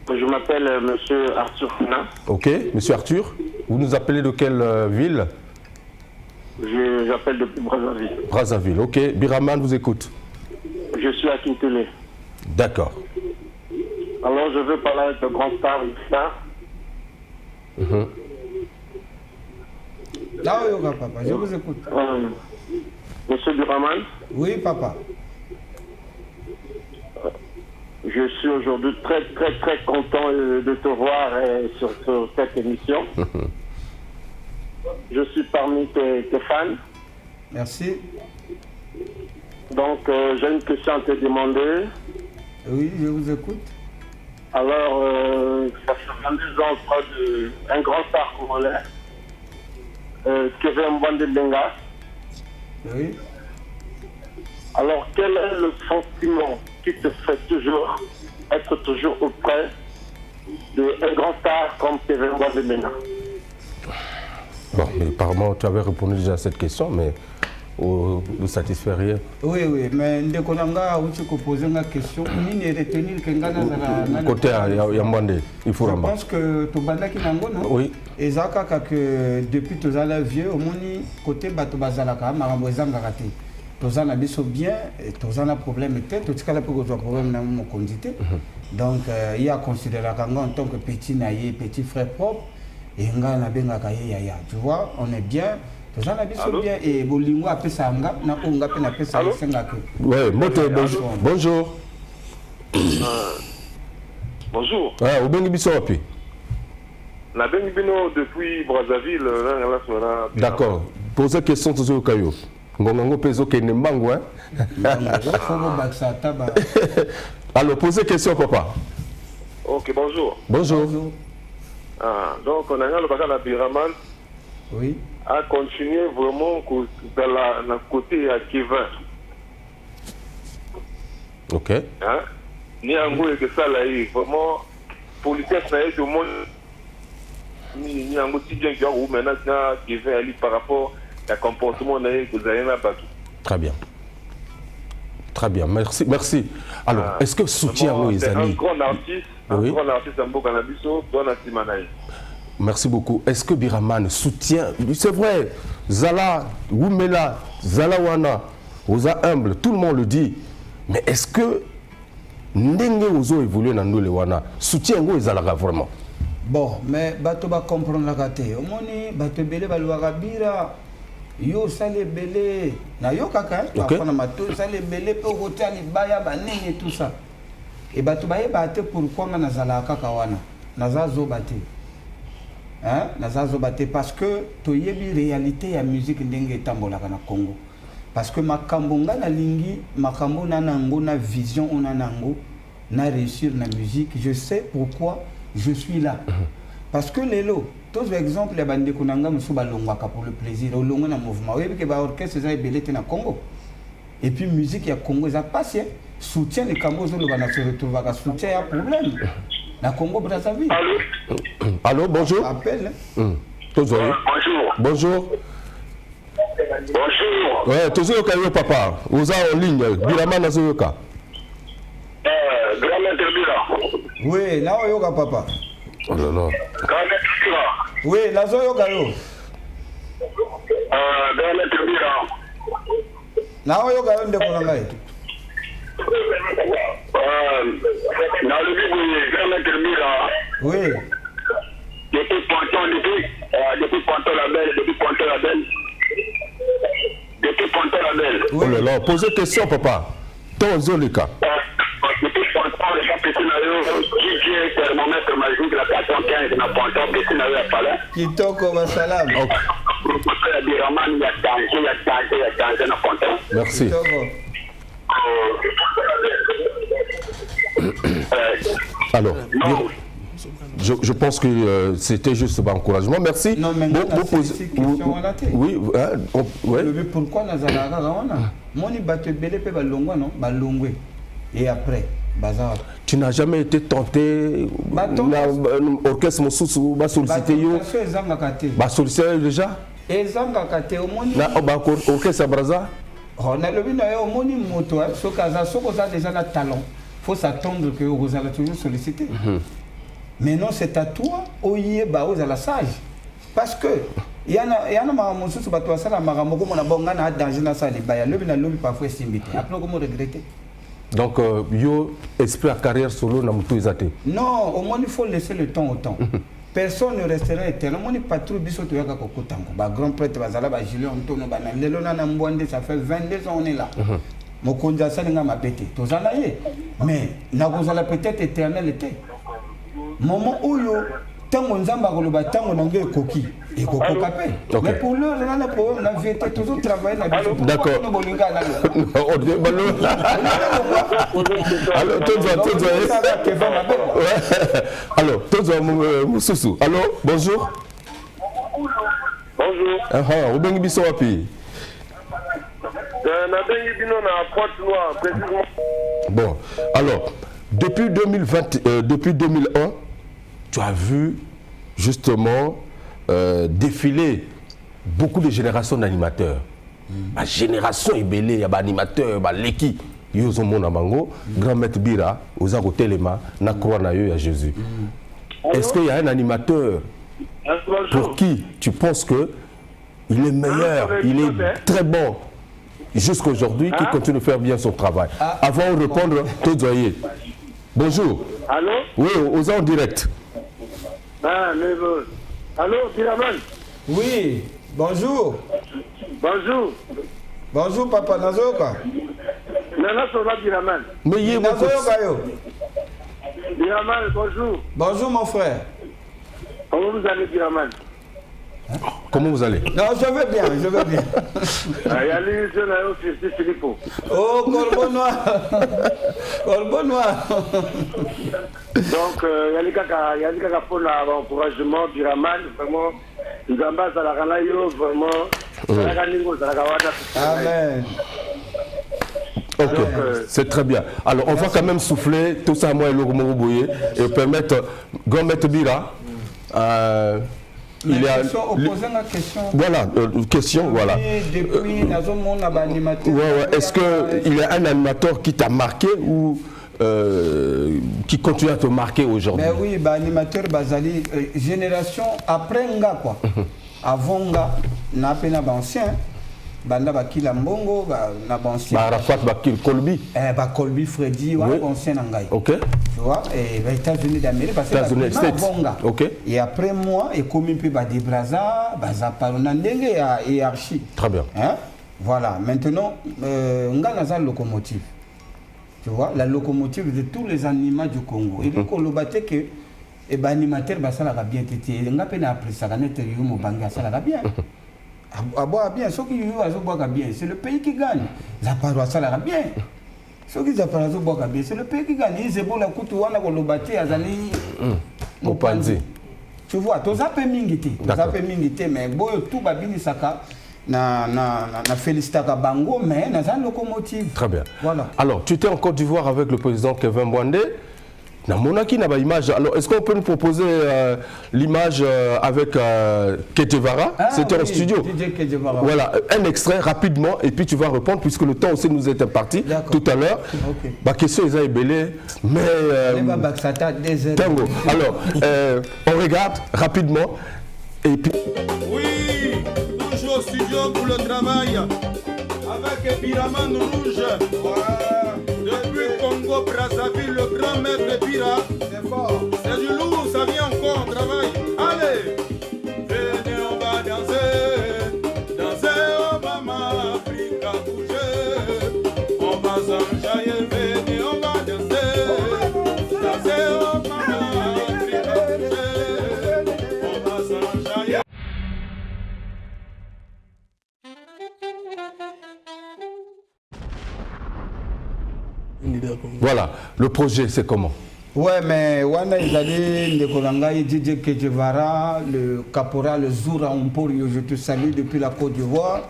Je m'appelle monsieur Arthur Fina. Ok, monsieur Arthur. Vous nous appelez de quelle ville? J'appelle depuis Brazzaville. Brazzaville, ok. Biraman vous écoute. Je suis à Kintele. D'accord. Alors je veux parler avec le grand star, Là, oui, papa, je vous écoute. Monsieur Biraman? Oui, papa. Je suis aujourd'hui très content de te voir sur cette émission. Je suis parmi tes fans. Merci. Donc, j'ai une question à te demander. Oui, je vous écoute. Alors, ça fait 22 ans, je crois, un grand star congolais, Kevin Mbande-Benga. Oui. Alors, quel est le sentiment qui te fait toujours être toujours auprès d'un grand star comme Kevin Mbande-Benga? Bon, mais apparemment, tu avais répondu déjà à cette question, mais ne satisfait rien. Oui, mais Ndekonanga, où tu poses une question, il est retenu que Ngana côté Yambande, il faut je pense que tu as dit non? Oui. Et ça, que depuis que tu as vieux, au moins, côté Bato Bazalaka, Marambozan Garate. Tu as bien, tu as un problème, tu as un problème dans mon condité. Donc, il y a considéré en tant que petit frère propre, et tu vois, on est bien. Tu as bien, et Bolingo a fait ça, on a fait ça. Oui, bonjour. Bonjour. Ah, Ubengi Bisopi. La Bengbino depuis Brazzaville, d'accord. Posez question sur ce caillou. Ngongo peso ke nembango hein. Alors posez question papa. OK, bonjour. Bonjour. Ah, donc on a le bagage la Biraman. Oui. A continuer vraiment dans la côté à Kevin. OK. Hein? Ni en gros que ça là, vraiment politesse ça est tout le monde ni en gros si bien que maintenant Kevin ali par rapport le comportement que vous avez là. Très bien. Très bien, merci. Alors, est-ce que soutien aux amis? Un grand artiste, oui. Un grand artiste en Bokanabiso, Dona Simanaï. Merci beaucoup. Est-ce que Biraman soutient? C'est vrai, Zala, Wumela, Zala Wana, Oza humble, tout le monde le dit. Mais est-ce que Ndenge Ozo évolue dans nous les Wana soutient Ngo Zalaga vraiment? Bon, mais Bato va comprendre la raté. Au moins, Bato Bele va le Bira. Yo sale belé na yo kaka na mato sale belé pe rotia ni baya banene tout ça et batu baye bate pourquoi na zala kaka wana naza zobate. Hein? Naza zobate parce que toyebi réalité ya musique ndenge tambolaka na Congo. Parce que makambo nga na lingi, makambo na nango na vision on nango na réussir na musique, je sais pourquoi je suis là. Parce que lelo, tous exemple ya bande kunanga musu balongwaka pour le plaisir, olongo na mouvement. Oui, que ba orchestre za ebelete na Congo. Et puis musique ya Congo ça passe, soutien les Cambos le bana se retrouve à soutien ya problème. Na Congo Brazzaville. Allô, bonjour. Appelle. Bonjour. Bonjour. Bonjour. Ouais, toujours au papa. Vous êtes en ligne. Birama Nazoyoka. Grand maître Bira. Oui, là on yoka papa. Oh là là. Grand maître Bira. Oui, là on yoka yo. Grand maître Bira. Là on yoka yo ndeko ngai. Dans le but Grand maître Bira. Oui. Depuis Ponton la Belle, depuis Ponton la Belle. Oh là là, posez question papa. Ton Zolika. Depuis Ponton, les gens petit naïo, qui est thermomètre magique, la 415 na Ponton, petit naïo à Palais. Kitoko Wassalam. Il y a danger na Ponton. Merci. Alors, je pense que c'était juste un encouragement. Merci. Non, mais oui, ouais. Pourquoi Nazaraka Moni bate belé pe balongwa non balongwe. Et après bazar. Tu n'as jamais été tenté orchestre Mosusu ba solliciter yo. Ba solliciter déjà. Ezanga kate omoni. Na orchestre Brazza. On a le but d'ailleurs omoni moto so kaza so koza déjà la talent. Faut s'attendre que vous allez toujours solliciter. Mais non, c'est à toi, oye ba aux à la sage. Parce que il y en a marre sur bateau ça la marre beaucoup mon abonga na danger na ça les baya le bina lobi parfois simbité. Après comment regretter. Donc yo esprit à carrière solo na mutu ezate. Non, au moins il faut laisser le temps au temps. Personne ne restera éternel. Mon patrouille biso to yaka kokotango. Ba grand prêtre bazala ba Julien Antonio bana lelo na mbonde ça fait 22 ans on est là. Mokonja salinga mabete. Tozala ye. Mais na kozala peut-être éternel était. Moment où yo tango nzamba koloba tango nange ekoki ekokoka pe. Mais pour l'heure là le problème la vérité toujours travailler na biso. D'accord. Alors, Moussousou. Allô, bonjour. Bonjour. Ah, obengi biso wapi? Na bengi bino na Porte Noire précisément. Bon, alors, depuis 2001, tu as vu justement défiler beaucoup de générations d'animateurs. Ma génération est belle, il y a des animateurs, Leki, Yozomo Namango, Grand Maître Bira, Ozako Telema, Nakroa Nayo à Jésus. Est-ce qu'il y a un animateur pour qui tu penses que il est meilleur, il est très bon jusqu'à aujourd'hui, qui continue de faire bien son travail? Avant de répondre, Tozoye. Bonjour. Allô? Oui, aux en direct. Ah, mais allô, Biraman? Oui, bonjour. Bonjour. Bonjour, Papa Nazoka. Nana Sola Biraman. Mais il est Nazoka yo. Biraman, bonjour. Bonjour, mon frère. Comment vous allez, Biraman? Comment vous allez? Non, je vais bien, je vais bien. Il y a l'émission là aussi, c'est Philippot. Oh, Corbeau Noir. Corbeau Noir. Donc, il y a les gars pour l'encouragement du Raman, vraiment. Nous ambassons à la Ranayo, vraiment. Amen. Ok, c'est très bien. Alors, on va quand même souffler tout ça, moi et Logo Boye, et permettre Grand Maître Bira. Il y a voilà, question, voilà. Est-ce qu'il y a un animateur qui t'a marqué ou qui continue à te marquer aujourd'hui? Ben oui, animateur Bazali, génération après Nga quoi. Avant Nga, n'a pas d'ancien. Banda Bakila Mbongo, na ancien. Arafat Bakil Kolbi. Kolbi Freddy, ouais, ancien Nangai. Ok. Tu vois, et les États-Unis d'Amérique, parce que ok. Et après moi, et comme un peu des Brazza, Bazapalona Ndenge et Archi. Très bien. Hein? Voilà, maintenant, Nga Naza locomotive. Tu vois, la locomotive de tous les animaux du Congo. Et donc, on le battait que et ben animateur ça la bien tété nga pe na après ça na interview mo banga ça la bien aboa bien ceux qui jouent azoboka bien c'est le pays qui gagne la paroisse ça la bien ceux qui za paroisse azoboka bien c'est le pays qui gagne ils bon la kutu wana ko lobate azali Mopanzi tu vois to zape mingité mais boyo tout babini saka na félicitaka bango mais na za locomotive. Très bien. Voilà. Alors, tu étais en Côte d'Ivoire avec le président Kevin Bouandé. Na monaki na ba image. Alors, est-ce qu'on peut nous proposer l'image avec Ketevara? C'était en studio. Voilà, un extrait rapidement et puis tu vas répondre puisque le temps aussi nous est imparti tout à l'heure. OK. Ba question est belé mais tango. Alors, on regarde rapidement et puis oui, toujours au studio pour le travail avec Biraman Rouge. Voilà. Depuis Congo Brazzaville, le grand maître Bira. C'est fort. C'est du lourd, ça vient encore, on travaille. Allez, venez, on va danser. Danser, Obama, Africa, bouger. On va s'enjailler, venez, on va danser. Danser, Obama, Africa, bouger. On va s'enjailler. voilà, le projet c'est comment? Ouais, mais wana izali ndekolanga DJ Ketevara, le caporal Zoura Omporio, je te salue depuis la Côte d'Ivoire.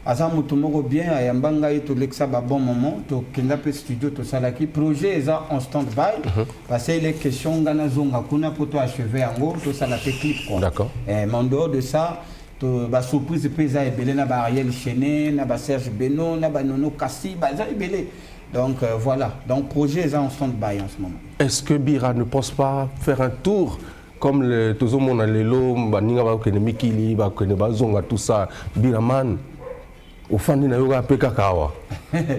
Asa mutumoko bien ayambanga to lexa ba bon moment to kenda pe studio to salaki projet eza en stand-by parce que les questions ngana zonga kuna pour to achever yango to salaki clip quoi. D'accord. Mais en dehors de ça to ba surprise pesa ebele na ba Ariel Chené, na ba Serge Beno, na ba Nono Kassi, ba za ebele. Donc voilà, donc projet est en stand-by en ce moment. Est-ce que Bira ne pense pas faire un tour comme le Tozomon Alelo, Baninga Bakenemikili, Bakenebazonga, tout ça, Biraman, au fond de yoga Pekakawa?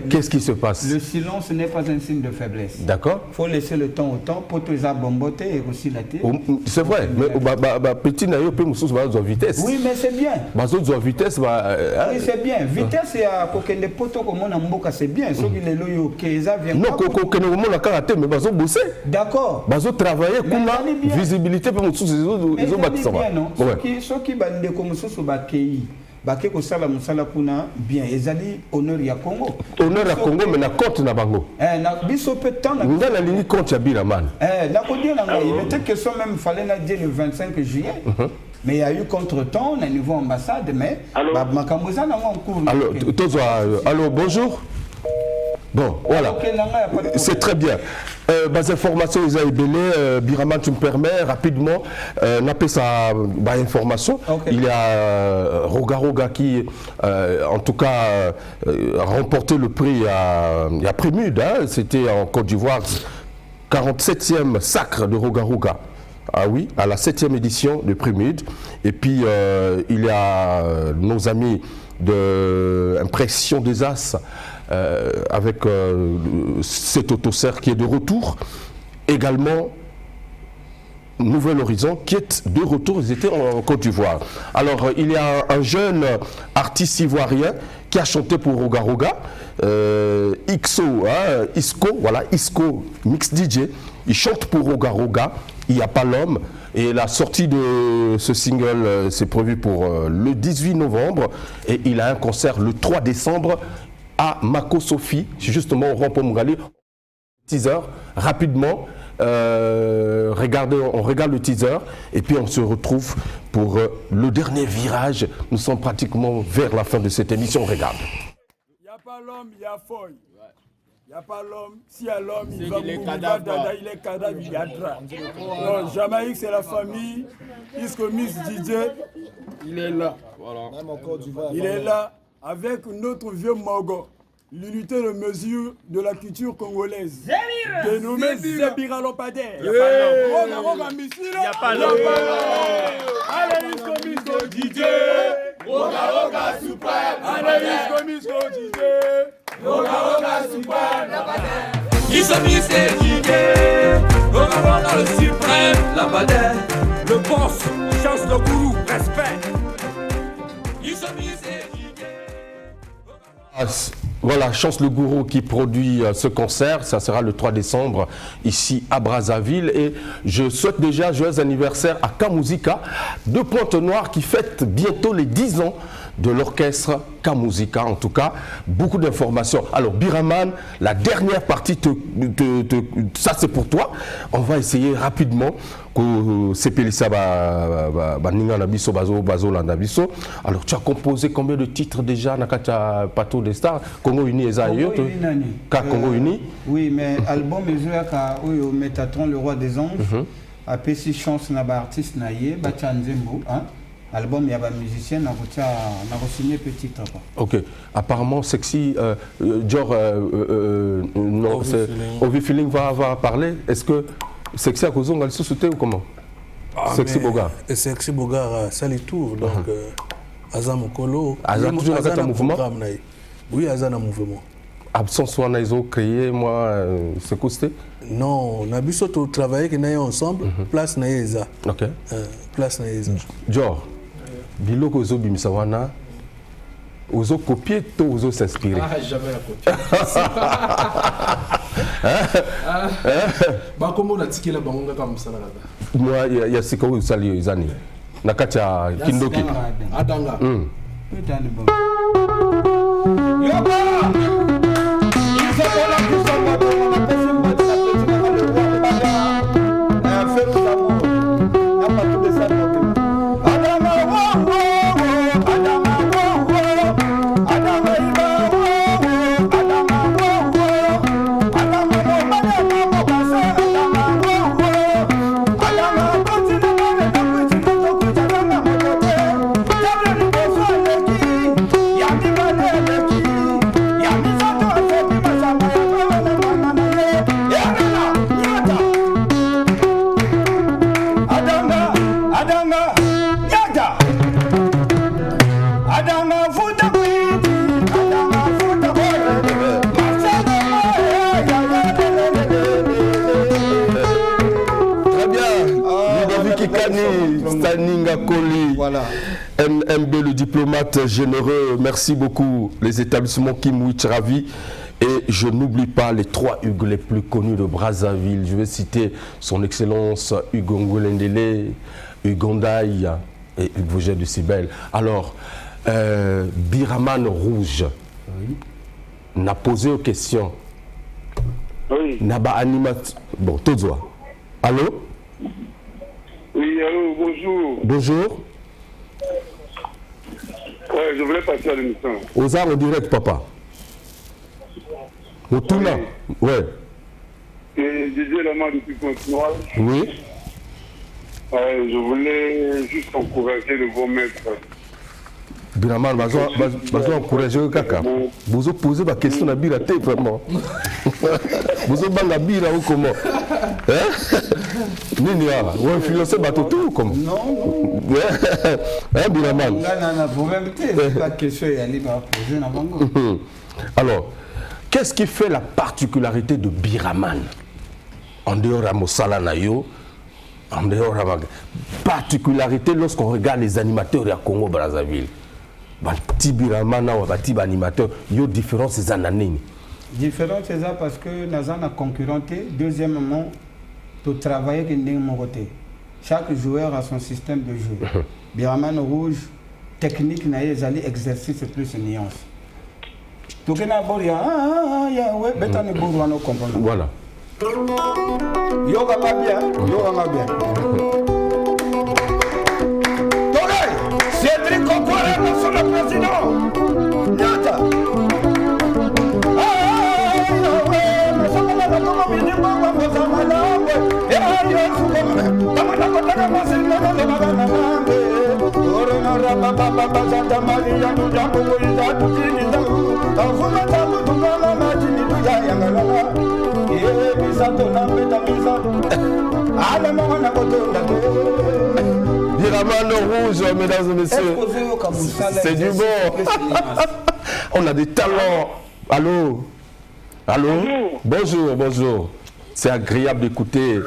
Qu'est-ce qui se passe? Le silence n'est pas un signe de faiblesse. D'accord. Il faut laisser le temps au temps pour tous les bomboter et aussi la tête. C'est vrai, mais petit naïo peut nous soutenir à vitesse. Oui, mais c'est bien. À vitesse, oui, c'est bien. Vitesse, c'est à côté des poteaux comme on a mboka, c'est bien. Ceux qui les loyaux, qui ça vient. Non, qu'on a karaté, mais bazo bosser. D'accord. Bazo travailler, comme la visibilité pour nous soutenir les autres bâtiments. Ceux qui bandent comme ça sur Bakei. Bakeko sala musala kuna bien ezali honneur ya Congo. Honneur ya Congo mais na compte na bango. Na biso pe temps na ngana lingi compte ya Biraman. Na ko dire na il était question même fallait na dire le 25 juillet. Mais il y a eu contre-temps au niveau ambassade mais makambo za na en cours. Allô, bonjour. Bon, voilà. C'est très bien. Bas informations, ils ont belé. Biraman, tu me permets rapidement, napper sa information. Okay. Il y a Roga Roga qui, en tout cas, a remporté le prix à Prémude. Hein, c'était en Côte d'Ivoire, 47e sacre de Roga Roga. Ah oui, à la 7e édition de Prémude. Et puis, il y a nos amis de Impression des As. Avec cet autocerf qui est de retour. Également, Nouvel Horizon qui est de retour, ils étaient en Côte d'Ivoire. Alors, il y a un jeune artiste ivoirien qui a chanté pour Roga Roga, Isco, voilà, Isco, Mix DJ. Il chante pour Roga Roga, Il n'y a pas l'homme. Et la sortie de ce single, c'est prévu pour le 18 novembre. Et il a un concert le 3 décembre à Mako Sophie, justement au rond-point Mugali. Teaser, rapidement, on regarde le teaser et puis on se retrouve pour le dernier virage. Nous sommes pratiquement vers la fin de cette émission. On regarde. Il n'y a pas l'homme, il y a feuille. Il n'y a pas l'homme. S'il y a l'homme, il va mourir. Il est cadavre, il y a drap. Non, Jamaïque, c'est la famille. Isco Mix DJ, il est là. Voilà. Il est là avec notre vieux Mogo. L'unité de mesure de la culture congolaise. Dénommé Zébira Lopadaire. Il n'y a pas l'homme. Allez, Isco Misco DJ. Roga Roga Super. Allez, Isco Misco DJ. Roga Roga Super. Isco Misco DJ. Roga Roga le suprême. Lopadaire. Le boss, chance le gourou, respect. Isco Misco DJ. Voilà, Chance le Gourou qui produit ce concert, ça sera le 3 décembre ici à Brazzaville et je souhaite déjà joyeux anniversaire à Kamuzika de Pointe-Noire qui fête bientôt les 10 ans de l'orchestre Kamuzika. En tout cas, beaucoup d'informations. Alors Biraman, la dernière partie, ça c'est pour toi. On va essayer rapidement que Sepelisa Baninga Nabiso Bazo Landabiso. Alors tu as composé combien de titres déjà Nakata Pato des Stars? Congo Uni et Zayo Congo Uni. Oui, mais album est au Métatron, le roi des anges. A Pessi Chance Naba artiste Naye, Bachanzembo. Album, il y a des musiciens, on a signé petit temps. Ok. Apparemment, Sexy, genre, non, Ovi Feeling va parler. Est-ce que Sexy a causé un sous-souté ou comment? Sexy Bogar. Sexy Bogar, ça les tours. Donc, Azam Okolo. Azam toujours dans un mouvement? Oui, Azam un mouvement. Absence ou ils ont créé, moi, c'est quoi c'était? Non, on a vu surtout travailler qui n'a ensemble, place Naïza. Ok. Place Naïza. Genre. Biloko ozo bimisawana ozo copier to ozo s'inspirer. Ah, jamais la copie. Bah comment on a tiqué la bangonga comme ça là? Moi il y a siko usali izani. Nakati ya Kindoki. Adanga. Voilà. MB le diplomate généreux, merci beaucoup les établissements Kimwich Ravi et je n'oublie pas les 3 Hugues les plus connus de Brazzaville. Je vais citer son excellence Hugo Ngolendele, Hugondaï et Hugues Vogel de Cibel. Alors, Biraman Rouge n'a posé une question. Oui. N'a pas animé. Bon, tout ça. Allô? Oui, allô, bonjour. Bonjour. Ouais, je voulais passer à l'émission. Aux arts en direct, papa. Au tournant. Ouais. Et Didier Lama depuis Pointe-Noire. Oui. Je voulais juste encourager le bon maître. Biraman, vous encourager le caca. Vous posez la question à Biraté, vraiment. Vous avez la bira ou comment? Ninia, vous influencez Batoto ou comment? Non. Hein, Biraman? Alors, qu'est-ce qui fait la particularité de Biraman? En dehors de Mossala Nayo, en dehors de particularité lorsqu'on regarde les animateurs de Congo Brazzaville. Bati Biraman ou Bati animateur, il y a différence ces années. Différence c'est ça parce que nous avons concurrenté. Deuxièmement, pour travailler avec mon côté. Chaque joueur a son système de jeu. Biraman Rouge, technique, n'a allé exercice plus une nuance. Tout le monde voilà. Yoga va bien, yoga va bien. Cédric Okwara, monsieur le président. Nyata. Biraman Rouge, mesdames et messieurs, c'est du bon. On a des talents. Allô? Allô? Bonjour, bonjour. C'est agréable d'écouter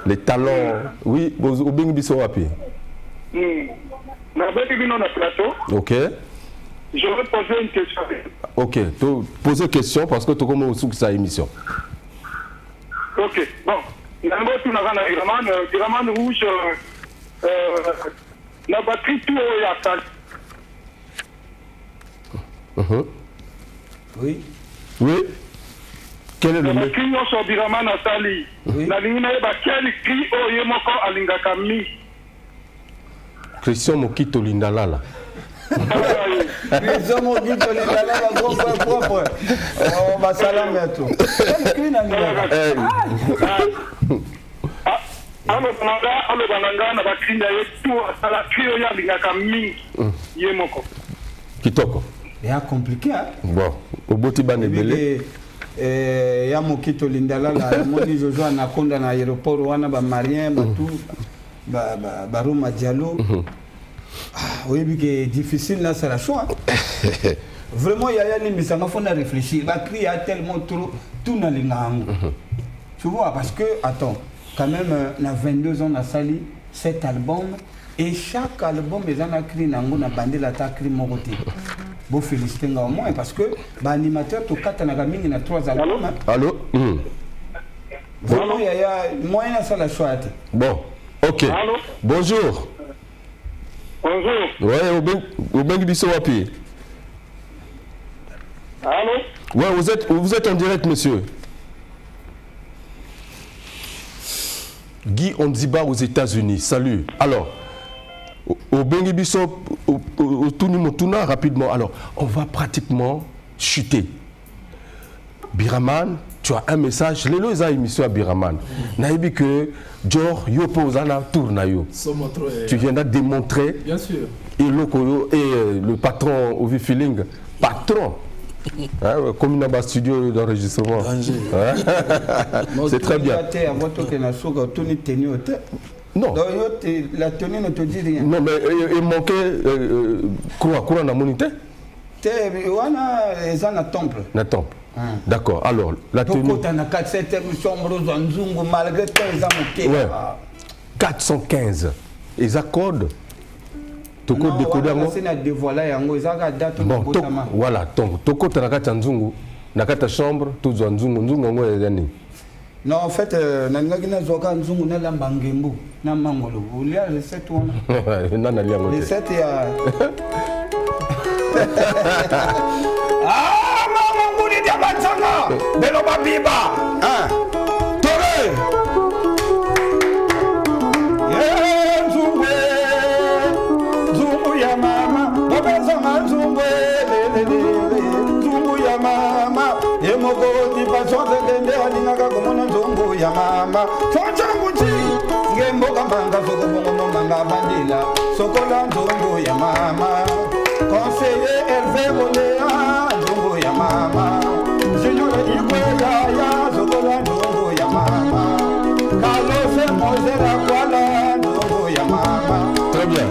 les talents. Oui, au Bing Bissowapi. Ok. Je vais poser une question. ok. Posez question parce que tu commences sous sa émission. Ok, bon. Biraman Rouge, la batterie tout est à salle. Oui. Oui. Quel est le mot? La Biraman à Sali. La ligne est quel cri au Yemoko Alingakami. Christian Mokito Lindalala. Christian Mokito Lindalala, gros frère propre. On va salam à tout. Quel cri n'a Kitoko. C'est compliqué, hein? Bon, au Botiban et Belé. Il y a Mokito Lindalala, Moni Jojo Anaconda dans l'aéroport, Wana Marien, Batou, Barouma Diallo. Oui, c'est difficile, là, c'est la choix. Vraiment, il y a des gens qui font réfléchir. Il y a tellement trop, tout dans les langues. Tu vois, parce que, attends, quand même, on a 22 ans, on a sali 7 albums, et chaque album, ils ont écrit dans la bande, la écrit mon côté. Bon, féliciter au moins, parce que l'animateur, tout cas, on a 3 albums. Allô? Vraiment, il y a moyen à ça la choix. Bon, ok. Allô? Bonjour. Bonjour. Ouais, au Bengi Bissowapi. Allô? Ouais, vous êtes en direct, monsieur. Guy Ondiba aux États-Unis. Salut. Alors, au Bengi Bisso, au Tunimotuna, rapidement. Alors, on va pratiquement chuter. Biraman, tu as un message. Les lois émission à Biraman. Naïbi que Dior Yopozana tournayo. Tu viendras démontrer. Bien sûr. Et le patron Ovi Feeling, patron. Hein, comme dans un studio d'enregistrement. C'est très bien. Non. La tenue ne te dit rien. Non, mais il manquait quoi dans mon unité? Ils ont un temple. Un temple. D'accord. Alors, la tenue. Ouais. 415. Ils accordent. Bon, voilà, toko tanakata nzungu, nakata chambre, tuzo nzungu, nzungu ngo yani. Non, en fait, nangaki na zoka nzungu na lamba ngembu, na mangolo. Ulia recette wana. Nana lia ngote. Recette ya. Ah, mama ngudi dia batsanga. Belo babiba. Ah. Tore. Ya mama Fonjanguchi Ngemboka manga Sokobono manga bandila Sokola nzungu ya mama Conseiller Hervé Molea Nzungu ya mama Junior Igwe ya Sokola nzungu ya mama Carlos Mozera Kuala Nzungu ya mama. Très bien.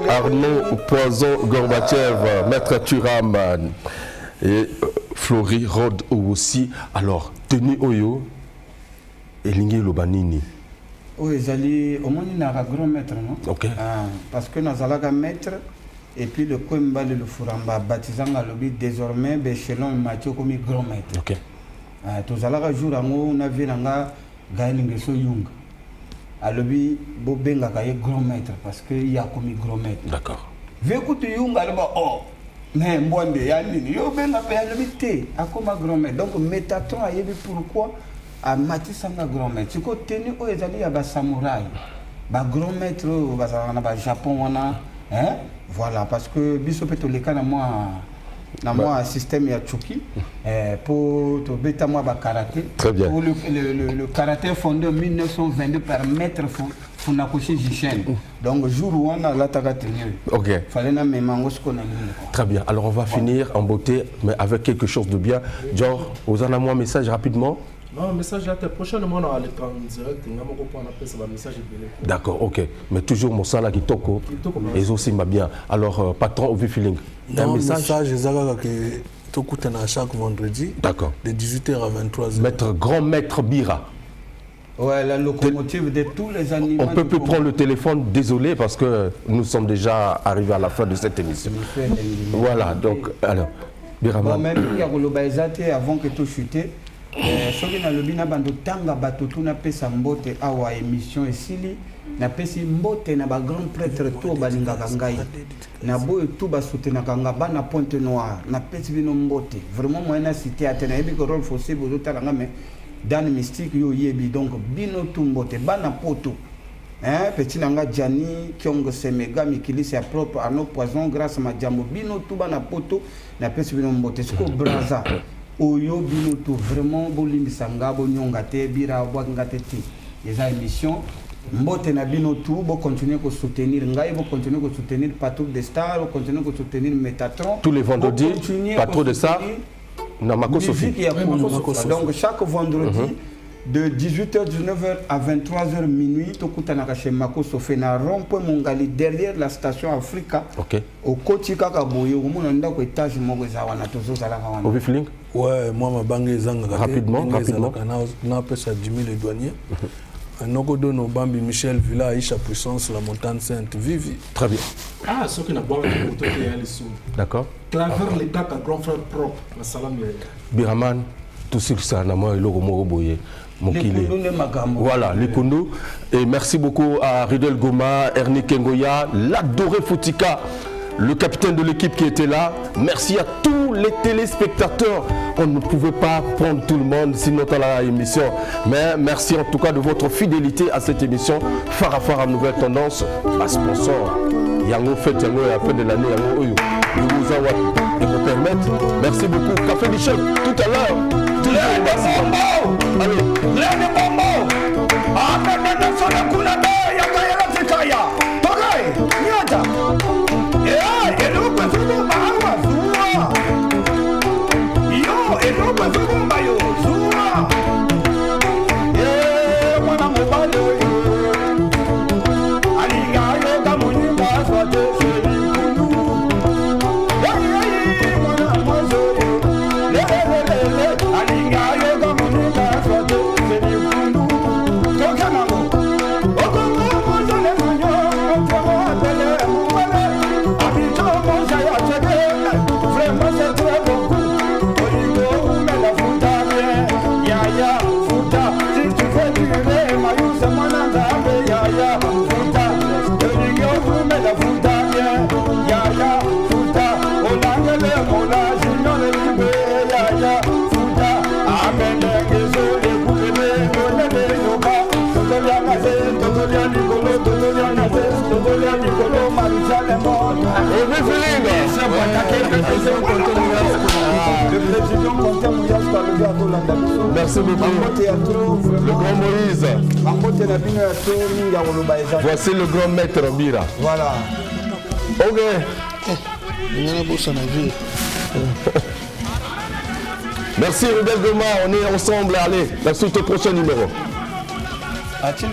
Arnaud Poison Gorbatchev, Maître Turam et Flori Rod aussi. Alors, Tenu Oyo et Lingi Lobanini. Oui, j'allais au moins il y a un grand maître, non? Ok. Parce que nous avons un maître et puis le Kwemba le Furamba baptisant à l'objet désormais Béchelon Mathieu comme grand maître. Ok. Tous à la jour on a vu l'anga Gaëlingeso Young. À l'objet Bobenga Gaye grand maître parce qu'il y a comme grand maître. D'accord. Vu que tu Young alors oh mais Mbonde Yanni yo benga pe à l'objet à comme grand maître. Donc Métatron a yébi pourquoi à Matisanga grand maître. Tu côté tenu au ezali ya ba samouraï. Ba grand maître ba Japon wana hein voilà parce que biso peto leka na moi système ya Chuki pour to beta moi ba karaté. Très bien. Pour le karaté fondé en 1922 par maître Funakoshi Jishen. Donc jour où on a l'attaque tenue. OK. Fallait na memango ce qu'on a mis. Très bien. Alors on va finir en beauté mais avec quelque chose de bien. Genre aux en moi un message rapidement. Non, message là, prochainement on va aller en direct, on va appeler ça message. D'accord, ok. Mais toujours mon sala qui toko et aussi m'a bien. Alors patron Ovi Feeling. Un message que tu écoutes chaque vendredi. D'accord. De 18h à 23h. Grand maître Bira. Ouais, la locomotive de tous les animaux. On peut plus prendre le téléphone, désolé, parce que nous sommes déjà arrivés à la fin de cette émission. Voilà, donc, alors, Biraman. Bon, même il y a le avant que tout chute. Soki na lobi na bando tanga bato tu na pesa mbote awa émission esili na pesi mbote na ba grand prêtre to balingaka ngai na boye tu ba soutenaka nga bana Pointe Noire na pesi bino mbote vraiment moi na cité atena ebi ko rôle fossé bozo talanga mais dans mystique yo yebi donc bino tu mbote bana poto petit nanga Jani Kyongo Semega Mikilisi ya propre à nos poisons grâce ma jambo bino tu bana poto na pesi bino mbote sko braza oyo bino tu vraiment bolimbisanga bonyonga te bira bwanga te ti eza émission mbote na bino tu bo continuer ko soutenir ngai bo continuer ko soutenir Patrouille des Stars bo continuer ko soutenir Métatron tous les vendredis Patrouille des Stars na Mako Sophie donc chaque vendredi de 18h 19h à 23h minuit tokutanaka chez Mako Sophie na rond-point Mongali derrière la station Africa au Kotika Kaboye au mona ndako étage moko zawa na tozo zala kawana Ovi Feeling. Ouais, moi ma banque est rapidement. On appelle ça 10 000 douaniers. Nogodo no Bambi Michel Villa Aïcha Puissance la Montagne Sainte Vivi. Très bien. Ah, ce qui n'a pas été d'accord. Travers l'état à grand frère propre, la salam. Biraman, tout sur ça, na moi logo moko boye. Voilà, les Koundou. Et merci beaucoup à Ridel Goma, Ernie Kengoya, l'adoré Foutika, le capitaine de l'équipe qui était là. Merci à tous les téléspectateurs. On ne pouvait pas prendre tout le monde sinon dans la émission. Mais merci en tout cas de votre fidélité à cette émission. Farafara Nouvelle Tendance, ma sponsor. Yango Fête, Yango à la fin de l'année, Yango Oyo. De vous permettre. Merci beaucoup. Café Michel, tout à l'heure. Allez. Lene Bombo. Amene sona kuna be ya kaya tikaya. Togai, nyata. Elupe zugu mahawa zuwa. Yo, elupe zugu mayo zuwa. Mwana mobile aligayo kamuni baswate selikunu. Mwana mwazo. Aligayo kamuni baswate selikunu. Tokanamo. Merci beaucoup. Le grand Moïse. Voici le grand maître Bira. Voilà. Ok. Merci Rebelle Goma, on est ensemble. Allez, la suite au prochain numéro. Okay.